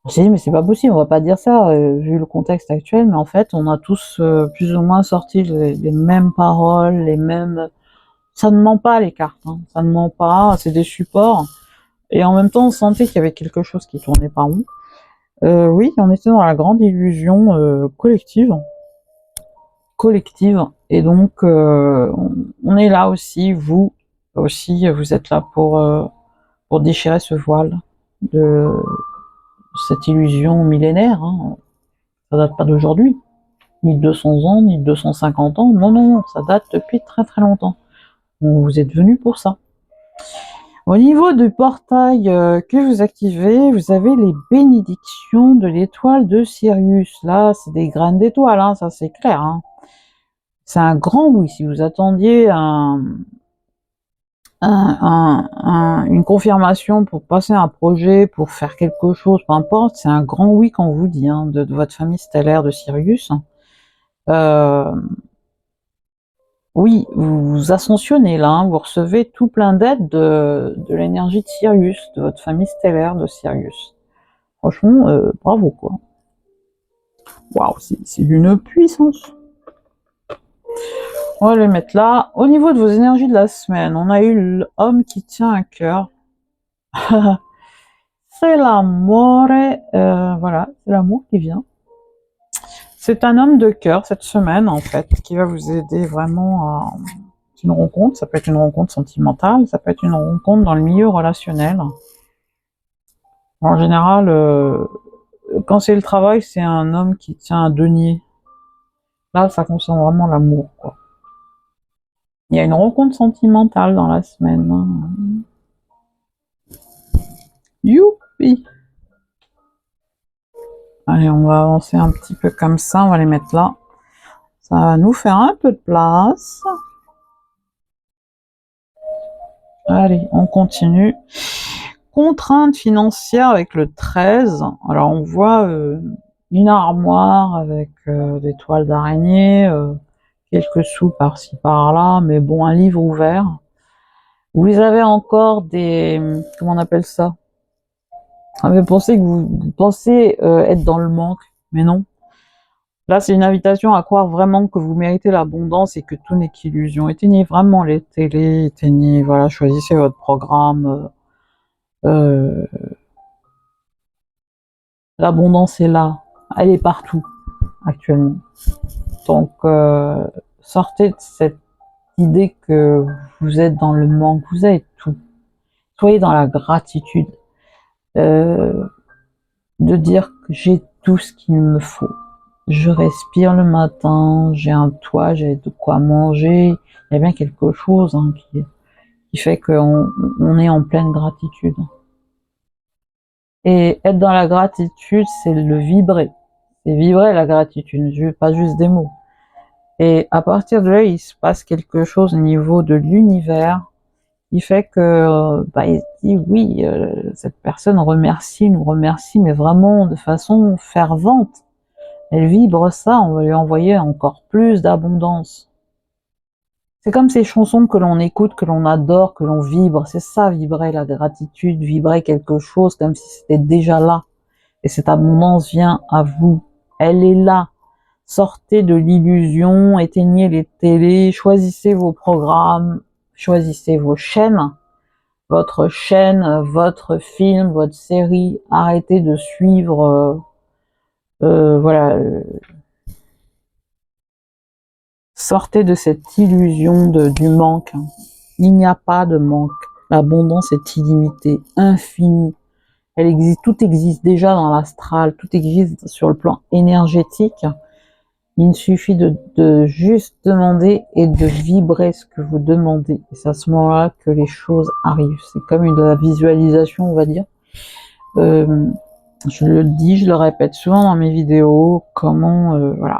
J'ai dit, mais c'est pas possible, on va pas dire ça, vu le contexte actuel, mais en fait, on a tous plus ou moins sorti les mêmes paroles, les mêmes Ça ne ment pas les cartes, hein. Ça ne ment pas, c'est des supports. Et en même temps, on sentait qu'il y avait quelque chose qui tournait pas rond. Oui, on était dans la grande illusion collective. Et donc, on est là aussi, vous aussi, vous êtes là pour déchirer ce voile de cette illusion millénaire. Hein. Ça date pas d'aujourd'hui, ni de 200 ans, ni de 250 ans. Non, non, non, ça date depuis très très longtemps. Vous êtes venus pour ça. Au niveau du portail que vous activez, vous avez les bénédictions de l'étoile de Sirius. Là, c'est des graines d'étoiles, hein, ça c'est clair. Hein. C'est un grand oui. Si vous attendiez une confirmation pour passer un projet, pour faire quelque chose, peu importe, c'est un grand oui qu'on vous dit hein, de votre famille stellaire de Sirius. Oui, vous ascensionnez là, hein, vous recevez tout plein d'aides de l'énergie de Sirius, de votre famille stellaire de Sirius. Franchement, bravo quoi. Waouh, c'est d'une puissance. On va les mettre là. Au niveau de vos énergies de la semaine, on a eu l'homme qui tient un cœur. C'est l'amour, voilà, c'est l'amour qui vient. C'est un homme de cœur cette semaine en fait, qui va vous aider vraiment à une rencontre. Ça peut être une rencontre sentimentale, ça peut être une rencontre dans le milieu relationnel. En général, quand c'est le travail, c'est un homme qui tient un denier. Là, ça concerne vraiment l'amour, quoi. Il y a une rencontre sentimentale dans la semaine. Hein. Youpi! Allez, on va avancer un petit peu comme ça, on va les mettre là. Ça va nous faire un peu de place. Allez, on continue. Contrainte financière avec le 13. Alors, on voit une armoire avec des toiles d'araignée, quelques sous par-ci par-là, mais bon, un livre ouvert. Vous avez encore des... Comment on appelle ça? Vous avez pensé que vous pensez être dans le manque, mais non. Là, c'est une invitation à croire vraiment que vous méritez l'abondance et que tout n'est qu'illusion. Éteignez vraiment les télés, éteignez, voilà, choisissez votre programme. L'abondance est là, elle est partout actuellement. Donc, sortez de cette idée que vous êtes dans le manque, vous avez tout. Soyez dans la gratitude de dire que j'ai tout ce qu'il me faut. Je respire le matin, j'ai un toit, j'ai de quoi manger. Il y a bien quelque chose hein, qui fait qu'on est en pleine gratitude. Et être dans la gratitude, c'est le vibrer. C'est vibrer la gratitude, pas juste des mots. Et à partir de là, il se passe quelque chose au niveau de l'univers qui fait que, il se dit oui, cette personne nous remercie, mais vraiment de façon fervente. Elle vibre ça, on va lui envoyer encore plus d'abondance. C'est comme ces chansons que l'on écoute, que l'on adore, que l'on vibre. C'est ça, vibrer la gratitude, vibrer quelque chose comme si c'était déjà là. Et cette abondance vient à vous. Elle est là. Sortez de l'illusion, éteignez les télés, choisissez vos programmes, choisissez vos chaînes, votre film, votre série. Arrêtez de suivre, voilà. Sortez de cette illusion du manque. Il n'y a pas de manque. L'abondance est illimitée, infinie. Elle existe, tout existe déjà dans l'astral, tout existe sur le plan énergétique. Il suffit de juste demander et de vibrer ce que vous demandez. Et c'est à ce moment-là que les choses arrivent. C'est comme de la visualisation, on va dire. Je le dis, je le répète souvent dans mes vidéos, comment voilà,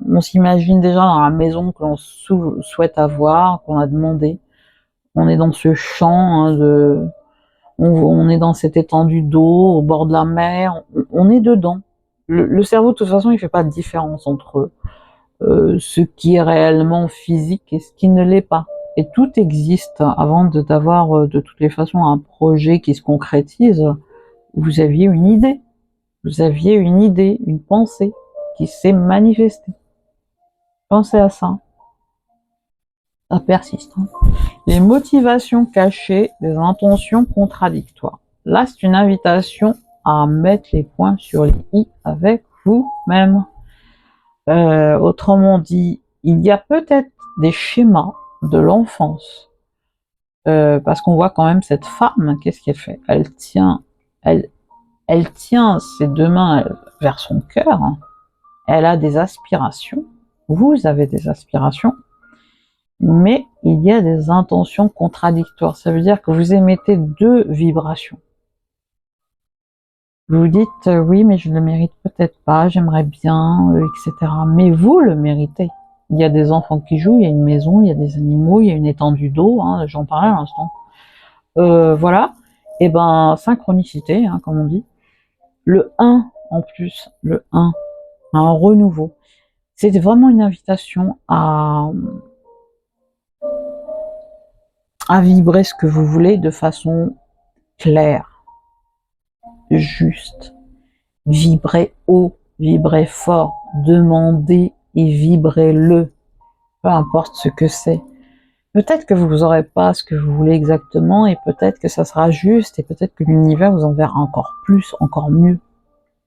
on s'imagine déjà dans la maison que l'on souhaite avoir, qu'on a demandé. On est dans ce champ hein, on est dans cette étendue d'eau au bord de la mer, on est dedans. Le cerveau de toute façon il fait pas de différence entre ce qui est réellement physique et ce qui ne l'est pas. Et tout existe avant d'avoir de toutes les façons un projet qui se concrétise. Vous aviez une idée. Vous aviez une idée, une pensée qui s'est manifestée. Pensez à ça. Ça persiste. Hein. Les motivations cachées, des intentions contradictoires. Là, c'est une invitation à mettre les points sur les i avec vous-même. Autrement dit, il y a peut-être des schémas de l'enfance, parce qu'on voit quand même cette femme, qu'est-ce qu'elle fait? Elle, elle tient ses deux mains vers son cœur, hein. Elle a des aspirations, vous avez des aspirations, mais il y a des intentions contradictoires. Ça veut dire que vous émettez deux vibrations. Vous vous dites, oui, mais je ne le mérite peut-être pas, j'aimerais bien, etc. Mais vous le méritez. Il y a des enfants qui jouent, il y a une maison, il y a des animaux, il y a une étendue d'eau, hein, j'en parlais à l'instant. Voilà, et ben synchronicité, hein, comme on dit. Le 1 en plus, le 1, un renouveau. C'est vraiment une invitation à vibrer ce que vous voulez de façon claire, juste. Vibrez haut, vibrez fort, demandez et vibrez-le, peu importe ce que c'est. Peut-être que vous n'aurez pas ce que vous voulez exactement, et peut-être que ça sera juste, et peut-être que l'univers vous enverra encore plus, encore mieux.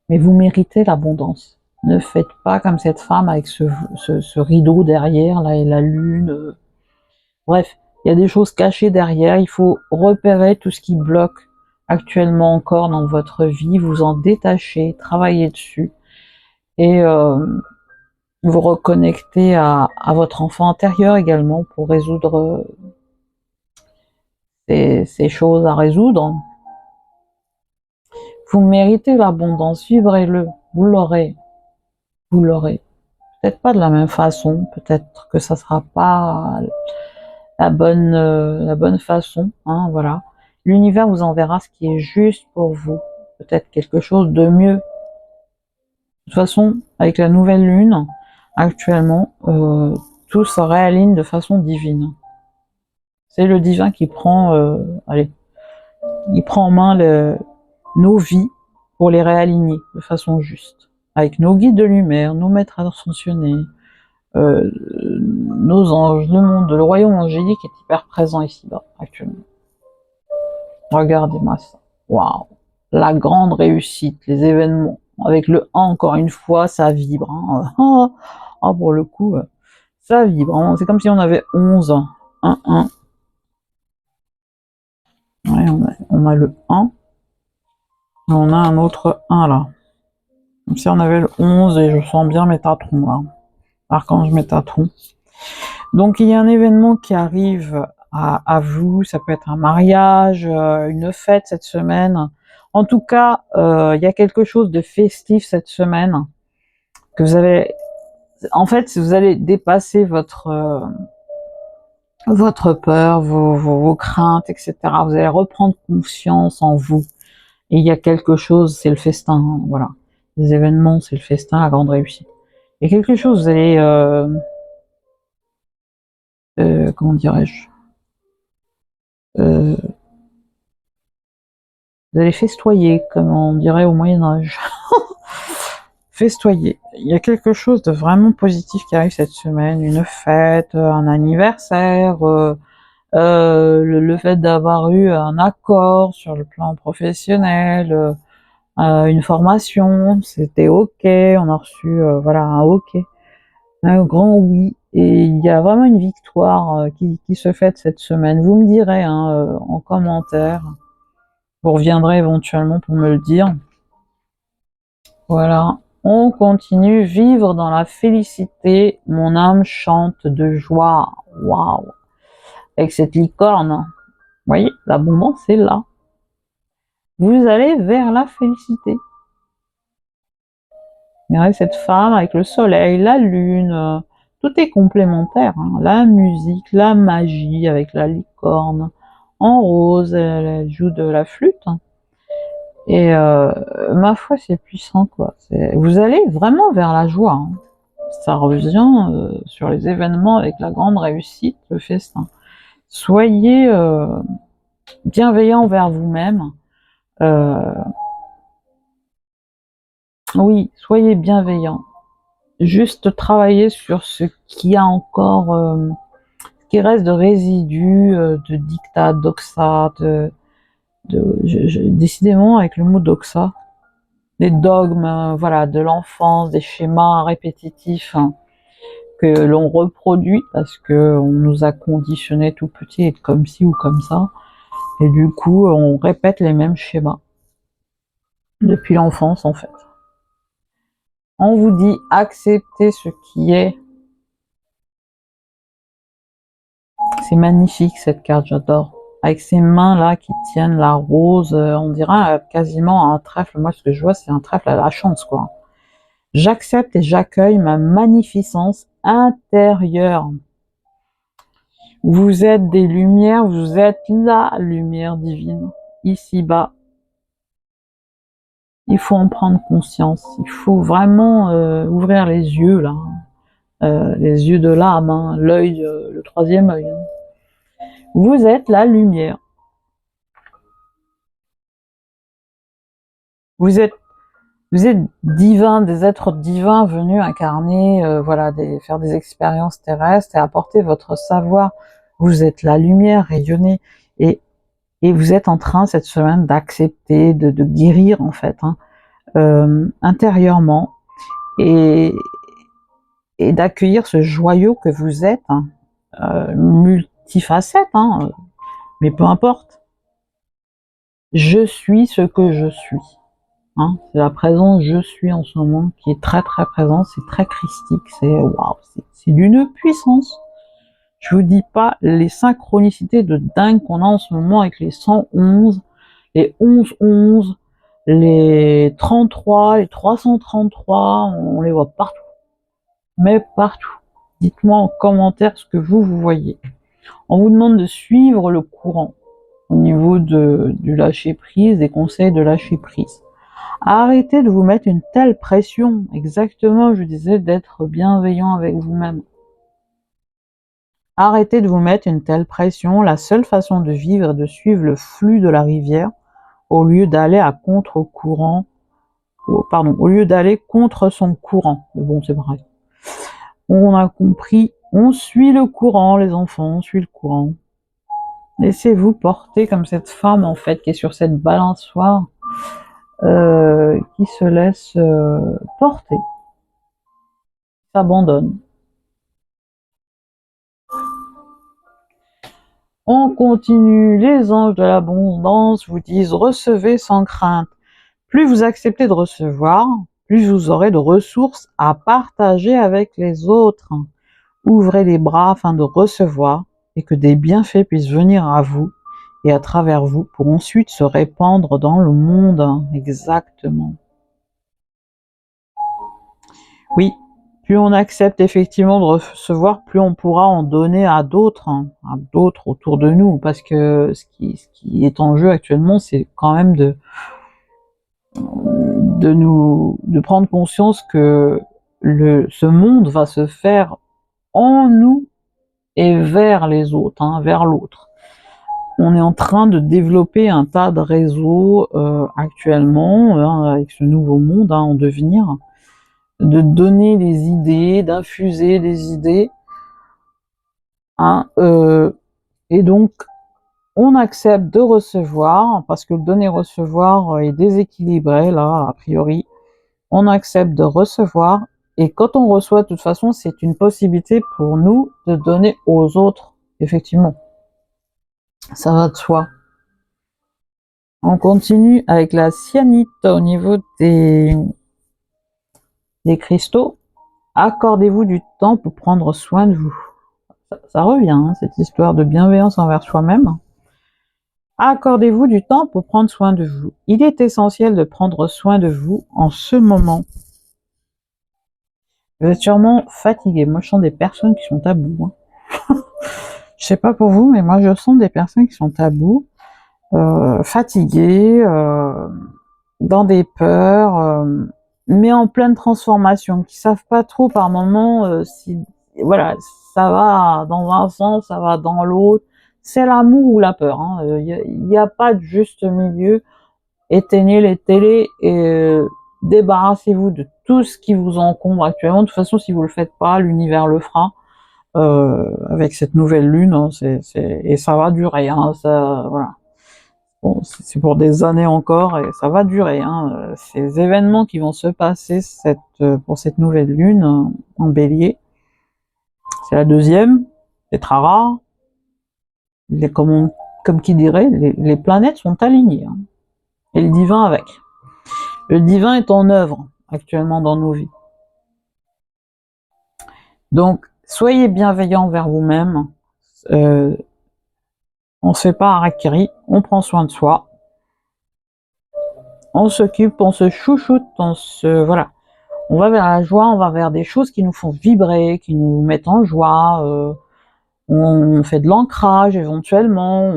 Mais vous méritez l'abondance. Ne faites pas comme cette femme avec ce rideau derrière, là, et la lune. Bref, il y a des choses cachées derrière, il faut repérer tout ce qui bloque actuellement encore dans votre vie, vous en détacher, travailler dessus, et vous reconnecter à votre enfant intérieur également pour résoudre ces choses à résoudre. Vous méritez l'abondance, vibrez-le, vous l'aurez, vous l'aurez. Peut-être pas de la même façon, peut-être que ça sera pas la bonne façon, hein, voilà. L'univers vous enverra ce qui est juste pour vous, peut-être quelque chose de mieux. De toute façon, avec la nouvelle lune, actuellement, tout se réaligne de façon divine. C'est le divin qui prend, il prend en main nos vies pour les réaligner de façon juste. Avec nos guides de lumière, nos maîtres ascensionnés, nos anges, le monde, le royaume angélique est hyper présent ici-bas, actuellement. Regardez-moi ça. Waouh! La grande réussite, les événements. Avec le 1, encore une fois, ça vibre. Hein. Ah, pour le coup, ça vibre. Hein. C'est comme si on avait 11. 1, 1. Ouais, on a le 1. Et on a un autre 1 là. Comme si on avait le 11, et je sens bien Métatron là. Archange Métatron. Donc il y a un événement qui arrive à vous, ça peut être un mariage, une fête cette semaine. En tout cas, il y a quelque chose de festif cette semaine que vous avez. En fait, vous allez dépasser votre peur, vos craintes, etc. Vous allez reprendre confiance en vous. Et il y a quelque chose, c'est le festin, hein, voilà. Les événements, c'est le festin, la grande réussite. Il y a quelque chose, vous allez, comment dirais-je, vous allez festoyer, comme on dirait au Moyen-Âge. Festoyer. Il y a quelque chose de vraiment positif qui arrive cette semaine, une fête, un anniversaire, le fait d'avoir eu un accord sur le plan professionnel, une formation, c'était ok, on a reçu voilà un ok, un grand oui, et il y a vraiment une victoire qui se fête cette semaine. Vous me direz hein, en commentaire, vous reviendrez éventuellement pour me le dire. Voilà, on continue, vivre dans la félicité, mon âme chante de joie. Waouh! Avec cette licorne, vous voyez, l'abondance est là. Vous allez vers la félicité. Regardez cette femme avec le soleil, la lune, tout est complémentaire. Hein. La musique, la magie avec la licorne en rose, elle joue de la flûte. Et ma foi, c'est puissant, quoi. Vous allez vraiment vers la joie. Hein. Ça revient sur les événements avec la grande réussite, le festin. Soyez bienveillant envers vous-même. Oui, soyez bienveillant. Juste travailler sur ce qui a encore, ce qui reste de résidus de diktat, doxa, décidément avec le mot doxa, des dogmes, voilà, de l'enfance, des schémas répétitifs hein, que l'on reproduit parce que on nous a conditionné tout petit à être comme ci ou comme ça, et du coup on répète les mêmes schémas depuis l'enfance en fait. On vous dit acceptez ce qui est. C'est magnifique cette carte, j'adore. Avec ces mains là qui tiennent la rose, on dirait quasiment un trèfle. Moi ce que je vois c'est un trèfle à la chance quoi. J'accepte et j'accueille ma magnificence intérieure. Vous êtes des lumières, vous êtes la lumière divine, ici-bas. Il faut en prendre conscience, il faut vraiment ouvrir les yeux là, les yeux de l'âme, hein, l'œil, le troisième œil. Hein. Vous êtes la lumière. Vous êtes divins, des êtres divins venus incarner, voilà, faire des expériences terrestres et apporter votre savoir. Vous êtes la lumière rayonnée et vous êtes en train cette semaine d'accepter, de guérir en fait, hein, intérieurement et d'accueillir ce joyau que vous êtes, hein, multifacette, hein, mais peu importe. Je suis ce que je suis. Hein, c'est la présence je suis en ce moment qui est très très présente, c'est très christique, c'est waouh, c'est d'une puissance. Je vous dis pas les synchronicités de dingue qu'on a en ce moment avec les 111, les 11-11, les 33, les 333, on les voit partout. Mais partout. Dites-moi en commentaire ce que vous voyez. On vous demande de suivre le courant au niveau du lâcher prise, des conseils de lâcher prise. Arrêtez de vous mettre une telle pression. Exactement, je disais, d'être bienveillant avec vous-même. Arrêtez de vous mettre une telle pression. La seule façon de vivre est de suivre le flux de la rivière au lieu d'aller à contre-courant. Pardon, au lieu d'aller contre son courant. Mais bon, c'est pareil. On a compris. On suit le courant, les enfants, on suit le courant. Laissez-vous porter comme cette femme, en fait, qui est sur cette balançoire. Qui se laisse porter, s'abandonne. On continue, les anges de l'abondance vous disent recevez sans crainte. Plus vous acceptez de recevoir, plus vous aurez de ressources à partager avec les autres. Ouvrez les bras afin de recevoir et que des bienfaits puissent venir à vous et à travers vous pour ensuite se répandre dans le monde. Exactement. Oui, plus on accepte effectivement de recevoir, plus on pourra en donner à d'autres autour de nous, parce que ce qui est en jeu actuellement, c'est quand même de prendre conscience que ce monde va se faire en nous et vers les autres, hein, vers l'autre. On est en train de développer un tas de réseaux actuellement, hein, avec ce nouveau monde hein, en devenir, de donner des idées, d'infuser des idées, hein, et donc on accepte de recevoir, parce que le donner-recevoir est déséquilibré là, a priori, on accepte de recevoir, et quand on reçoit, de toute façon, c'est une possibilité pour nous de donner aux autres, effectivement. Ça va de soi. On continue avec la cyanite au niveau des cristaux. Accordez-vous du temps pour prendre soin de vous. Ça revient, hein, cette histoire de bienveillance envers soi-même. Accordez-vous du temps pour prendre soin de vous. Il est essentiel de prendre soin de vous en ce moment. Vous êtes sûrement fatigué. Moi, je sens des personnes qui sont à bout. Hein. Je sais pas pour vous, mais moi, je sens des personnes qui sont à bout, fatiguées, dans des peurs, mais en pleine transformation, qui savent pas trop par moment si, voilà, ça va dans un sens, ça va dans l'autre. C'est l'amour ou la peur. Il n'y a pas de juste milieu. Éteignez les télés et débarrassez-vous de tout ce qui vous encombre actuellement. De toute façon, si vous le faites pas, l'univers le fera. avec cette nouvelle lune, hein, et ça va durer, hein, ça, voilà. Bon, c'est pour des années encore et ça va durer, hein. Ces événements qui vont se passer pour cette nouvelle lune en Bélier, c'est la deuxième, c'est très rare. Comme qui dirait, les planètes sont alignées, hein, et le divin avec. Le divin est en œuvre actuellement dans nos vies. Donc, soyez bienveillants envers vous-même. On se fait pas harakiri, on prend soin de soi. On s'occupe, on se chouchoute, voilà. On va vers la joie, on va vers des choses qui nous font vibrer, qui nous mettent en joie. On fait de l'ancrage éventuellement.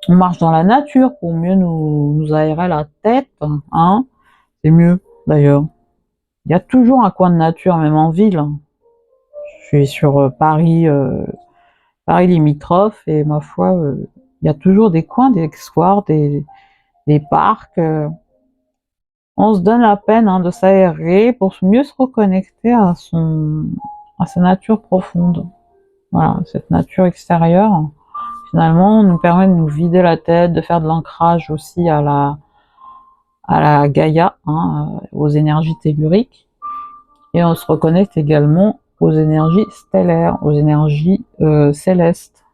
On marche dans la nature pour mieux nous aérer la tête, hein. C'est mieux d'ailleurs. Il y a toujours un coin de nature, même en ville. Je suis sur Paris limitrophe, et ma foi, il y a toujours des coins, des squares, des parcs. On se donne la peine, hein, de s'aérer pour mieux se reconnecter à sa nature profonde. Voilà, cette nature extérieure, finalement, nous permet de nous vider la tête, de faire de l'ancrage aussi à la Gaïa, hein, aux énergies telluriques. Et on se reconnecte également aux énergies stellaires, aux énergies célestes.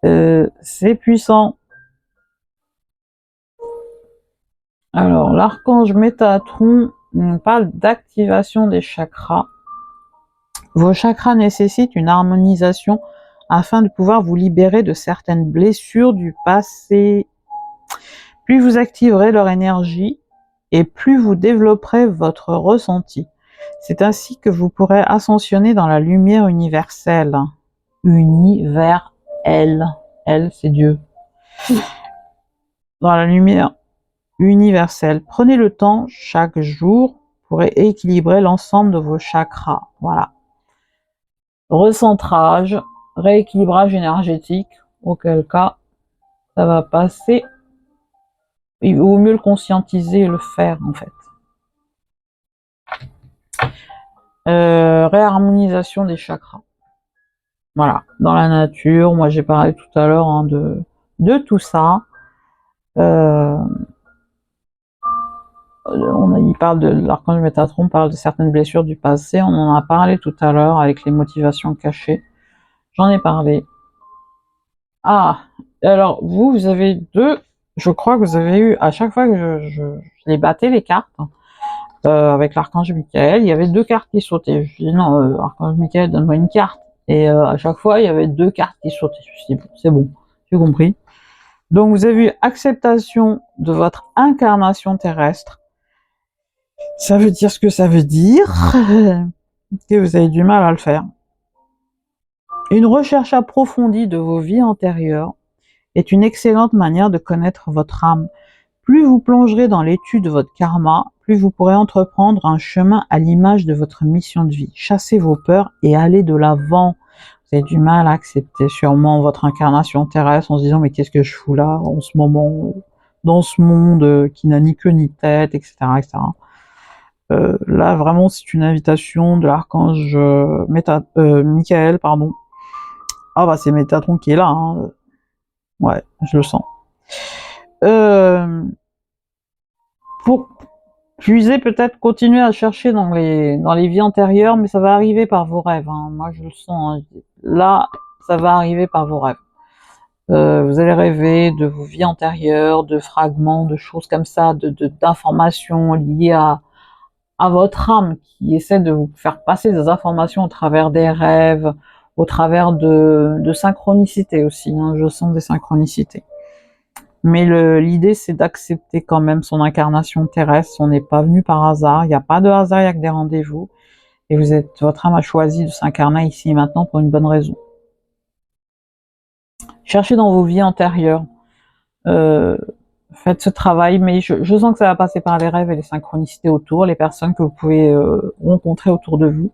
C'est puissant. Alors, l'archange Métatron nous parle d'activation des chakras. Vos chakras nécessitent une harmonisation afin de pouvoir vous libérer de certaines blessures du passé. Plus vous activerez leur énergie et plus vous développerez votre ressenti. C'est ainsi que vous pourrez ascensionner dans la lumière universelle. Univers, elle, c'est Dieu. Dans la lumière universelle. Prenez le temps chaque jour pour équilibrer l'ensemble de vos chakras. Voilà. Recentrage, rééquilibrage énergétique, auquel cas ça va passer. Il vaut mieux le conscientiser et le faire en fait. Réharmonisation des chakras. Voilà, dans la nature, moi j'ai parlé tout à l'heure, hein, de tout ça. Il parle de l'archange Métatron, parle de certaines blessures du passé. On en a parlé tout à l'heure avec les motivations cachées. J'en ai parlé. Ah, alors vous avez deux. Je crois que vous avez eu, à chaque fois que je les battais les cartes, avec l'archange Michael, il y avait deux cartes qui sautaient. Je dis non, archange Michael, donne-moi une carte. Et à chaque fois, il y avait deux cartes qui sautaient. Je me suis dit, c'est bon, j'ai compris. Donc vous avez eu acceptation de votre incarnation terrestre. Ça veut dire ce que ça veut dire, que vous avez du mal à le faire. Une recherche approfondie de vos vies antérieures est une excellente manière de connaître votre âme. Plus vous plongerez dans l'étude de votre karma, plus vous pourrez entreprendre un chemin à l'image de votre mission de vie. Chassez vos peurs et allez de l'avant. Vous avez du mal à accepter sûrement votre incarnation terrestre en se disant mais qu'est-ce que je fous là en ce moment, dans ce monde qui n'a ni queue ni tête, etc. etc. Là vraiment c'est une invitation de l'archange Michael, pardon. Ah bah c'est Métatron qui est là, hein. Ouais, je le sens. Pour puiser, peut-être continuer à chercher dans les vies antérieures, mais ça va arriver par vos rêves, hein. Moi je le sens, hein. Là, ça va arriver par vos rêves. Vous allez rêver de vos vies antérieures, de fragments, de choses comme ça, d'informations liées à votre âme qui essaie de vous faire passer des informations au travers des rêves, au travers de synchronicités aussi, hein. Je sens des synchronicités. Mais l'idée, c'est d'accepter quand même son incarnation terrestre. On n'est pas venu par hasard. Il n'y a pas de hasard, il n'y a que des rendez-vous. Et votre âme a choisi de s'incarner ici et maintenant pour une bonne raison. Cherchez dans vos vies antérieures. Faites ce travail, mais je sens que ça va passer par les rêves et les synchronicités autour, les personnes que vous pouvez rencontrer autour de vous.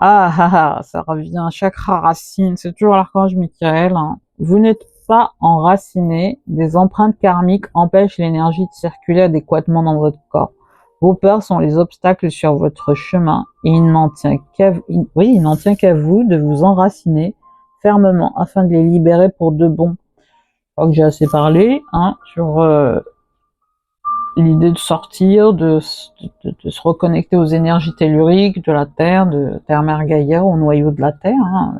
Ça revient, chakra racine, c'est toujours l'archange Michael, hein. Vous n'êtes pas enraciné, des empreintes karmiques empêchent l'énergie de circuler adéquatement dans votre corps. Vos peurs sont les obstacles sur votre chemin et il n'en tient qu'à vous de vous enraciner fermement afin de les libérer pour de bon. Je crois que j'ai assez parlé sur l'idée de sortir, de se reconnecter aux énergies telluriques de la Terre, de Terre-Mère Gaïa, au noyau de la Terre,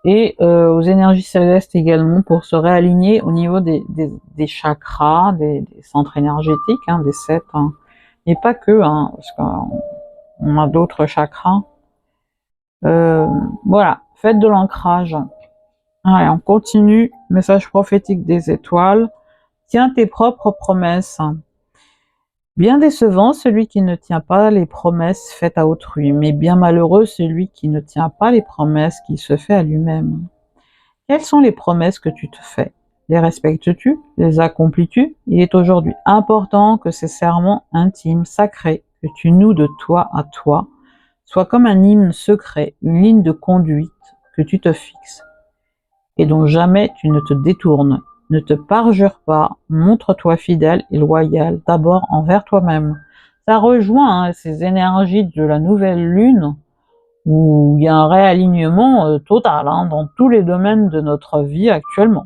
et aux énergies célestes également pour se réaligner au niveau des chakras, des centres énergétiques, des 7, et pas que, parce qu'on a d'autres chakras. Voilà, faites de l'ancrage. Allez, on continue. Message prophétique des étoiles. Tiens tes propres promesses. Bien décevant celui qui ne tient pas les promesses faites à autrui, mais bien malheureux celui qui ne tient pas les promesses qu'il se fait à lui-même. Quelles sont les promesses que tu te fais? Les respectes-tu? Les accomplis-tu? Il est aujourd'hui important que ces serments intimes, sacrés, que tu noues de toi à toi, soient comme un hymne secret, une ligne de conduite que tu te fixes et dont jamais tu ne te détournes. Ne te parjure pas, montre-toi fidèle et loyal d'abord envers toi-même. Ça rejoint ces énergies de la nouvelle lune où il y a un réalignement total dans tous les domaines de notre vie actuellement.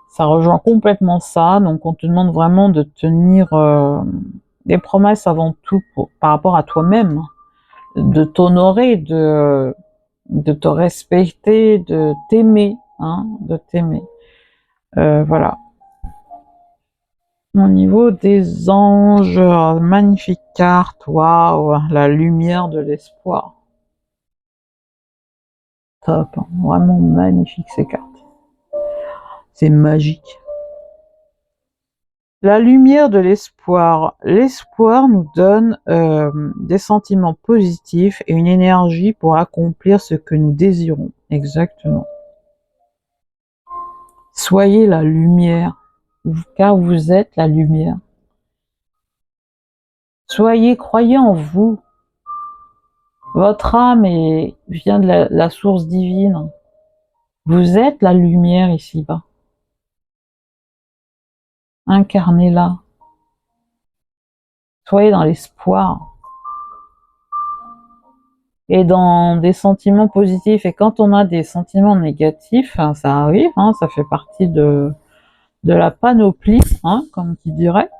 Ça rejoint complètement ça, donc on te demande vraiment de tenir des promesses avant tout par rapport à toi-même, de t'honorer, de te respecter, de t'aimer, de t'aimer. Voilà. Au niveau des anges, magnifique carte, waouh, la lumière de l'espoir. Top, vraiment magnifique ces cartes. C'est magique. La lumière de l'espoir. L'espoir nous donne des sentiments positifs et une énergie pour accomplir ce que nous désirons. Exactement. Soyez la lumière, car vous êtes la lumière. Croyez en vous. Votre âme vient de la source divine. Vous êtes la lumière ici-bas. Incarnez-la. Soyez dans l'espoir et dans des sentiments positifs. Et quand on a des sentiments négatifs, ça arrive, ça fait partie de la panoplie, comme qui dirait.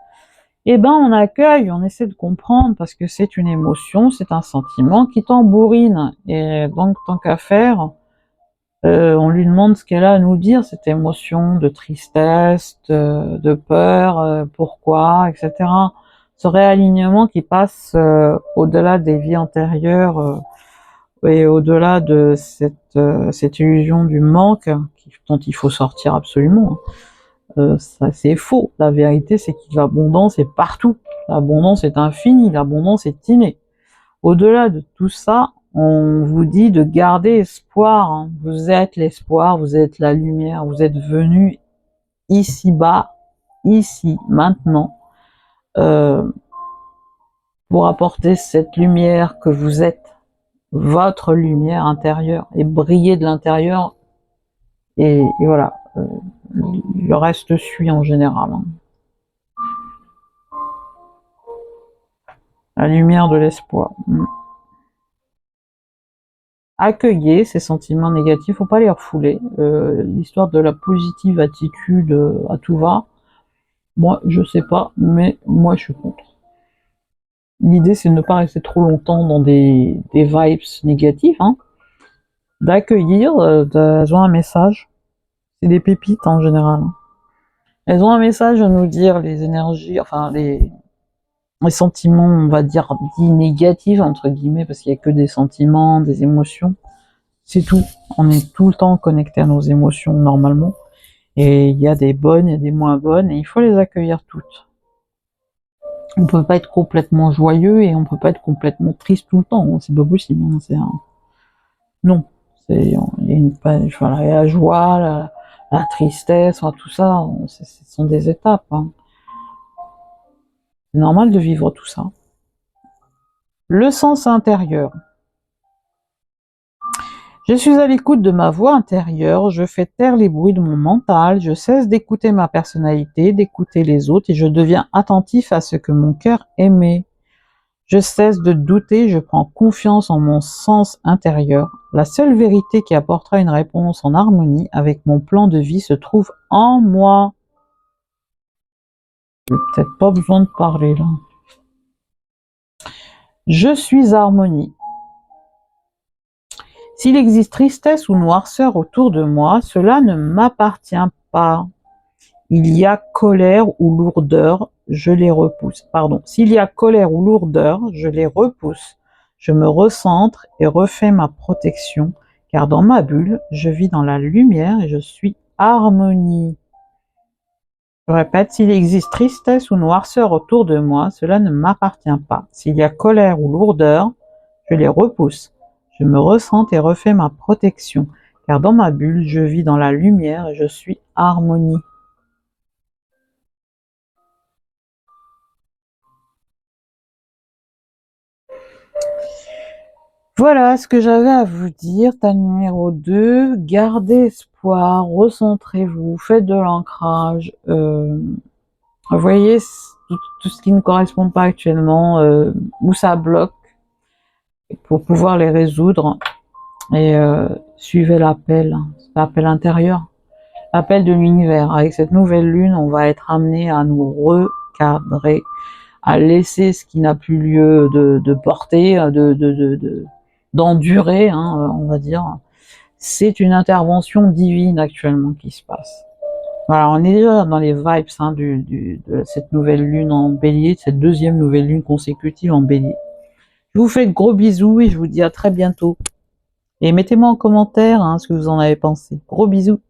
Eh ben, on accueille, on essaie de comprendre parce que c'est une émotion, c'est un sentiment qui t'embourrine. Et donc, tant qu'à faire, on lui demande ce qu'elle a à nous dire, cette émotion de tristesse, de peur, pourquoi, etc. Ce réalignement qui passe au-delà des vies antérieures et au-delà de cette illusion du manque dont il faut sortir absolument. Ça, c'est faux. La vérité, c'est que l'abondance est partout. L'abondance est infinie, l'abondance est innée. Au-delà de tout ça, on vous dit de garder espoir. Vous êtes l'espoir, vous êtes la lumière, vous êtes venu ici-bas, ici, maintenant, pour apporter cette lumière que vous êtes, votre lumière intérieure, et briller de l'intérieur. Et voilà, le reste suit en général. La lumière de l'espoir. Accueillez ces sentiments négatifs, faut pas les refouler. L'histoire de la positive attitude à tout va, moi je sais pas, mais moi je suis contre. L'idée c'est de ne pas rester trop longtemps dans des vibes négatives, d'accueillir, elles ont un message. C'est des pépites en général. Elles ont un message à nous dire, les énergies, enfin les sentiments, on va dire, dits négatifs, entre guillemets, parce qu'il n'y a que des sentiments, des émotions. C'est tout. On est tout le temps connecté à nos émotions normalement. Et il y a des bonnes, il y a des moins bonnes, et il faut les accueillir toutes. On peut pas être complètement joyeux et on peut pas être complètement triste tout le temps. C'est pas possible. Non. Il y a voilà, la joie, la tristesse, tout ça, ce sont des étapes. C'est normal de vivre tout ça. Le sens intérieur. Je suis à l'écoute de ma voix intérieure, je fais taire les bruits de mon mental, je cesse d'écouter ma personnalité, d'écouter les autres et je deviens attentif à ce que mon cœur aimait. Je cesse de douter, je prends confiance en mon sens intérieur. La seule vérité qui apportera une réponse en harmonie avec mon plan de vie se trouve en moi. J'ai peut-être pas besoin de parler là. Je suis harmonie. S'il existe tristesse ou noirceur autour de moi, cela ne m'appartient pas. Il y a colère ou lourdeur, je les repousse. Pardon. S'il y a colère ou lourdeur, je les repousse. Je me recentre et refais ma protection, car dans ma bulle, je vis dans la lumière et je suis harmonie. Je répète, s'il existe tristesse ou noirceur autour de moi, cela ne m'appartient pas. S'il y a colère ou lourdeur, je les repousse. Je me recentre et refais ma protection, car dans ma bulle, je vis dans la lumière et je suis harmonie. Voilà ce que j'avais à vous dire. Tas numéro 2, gardez espoir, recentrez-vous, faites de l'ancrage. Voyez tout ce qui ne correspond pas actuellement, où ça bloque, pour pouvoir les résoudre. Et suivez l'appel intérieur, l'appel de l'univers. Avec cette nouvelle lune, on va être amené à nous recadrer, à laisser ce qui n'a plus lieu de porter, d'endurer, hein, on va dire. C'est une intervention divine actuellement qui se passe. Voilà, on est déjà dans les vibes de cette nouvelle lune en bélier, de cette deuxième nouvelle lune consécutive en bélier. Je vous fais de gros bisous et je vous dis à très bientôt. Et mettez-moi en commentaire ce que vous en avez pensé. Gros bisous.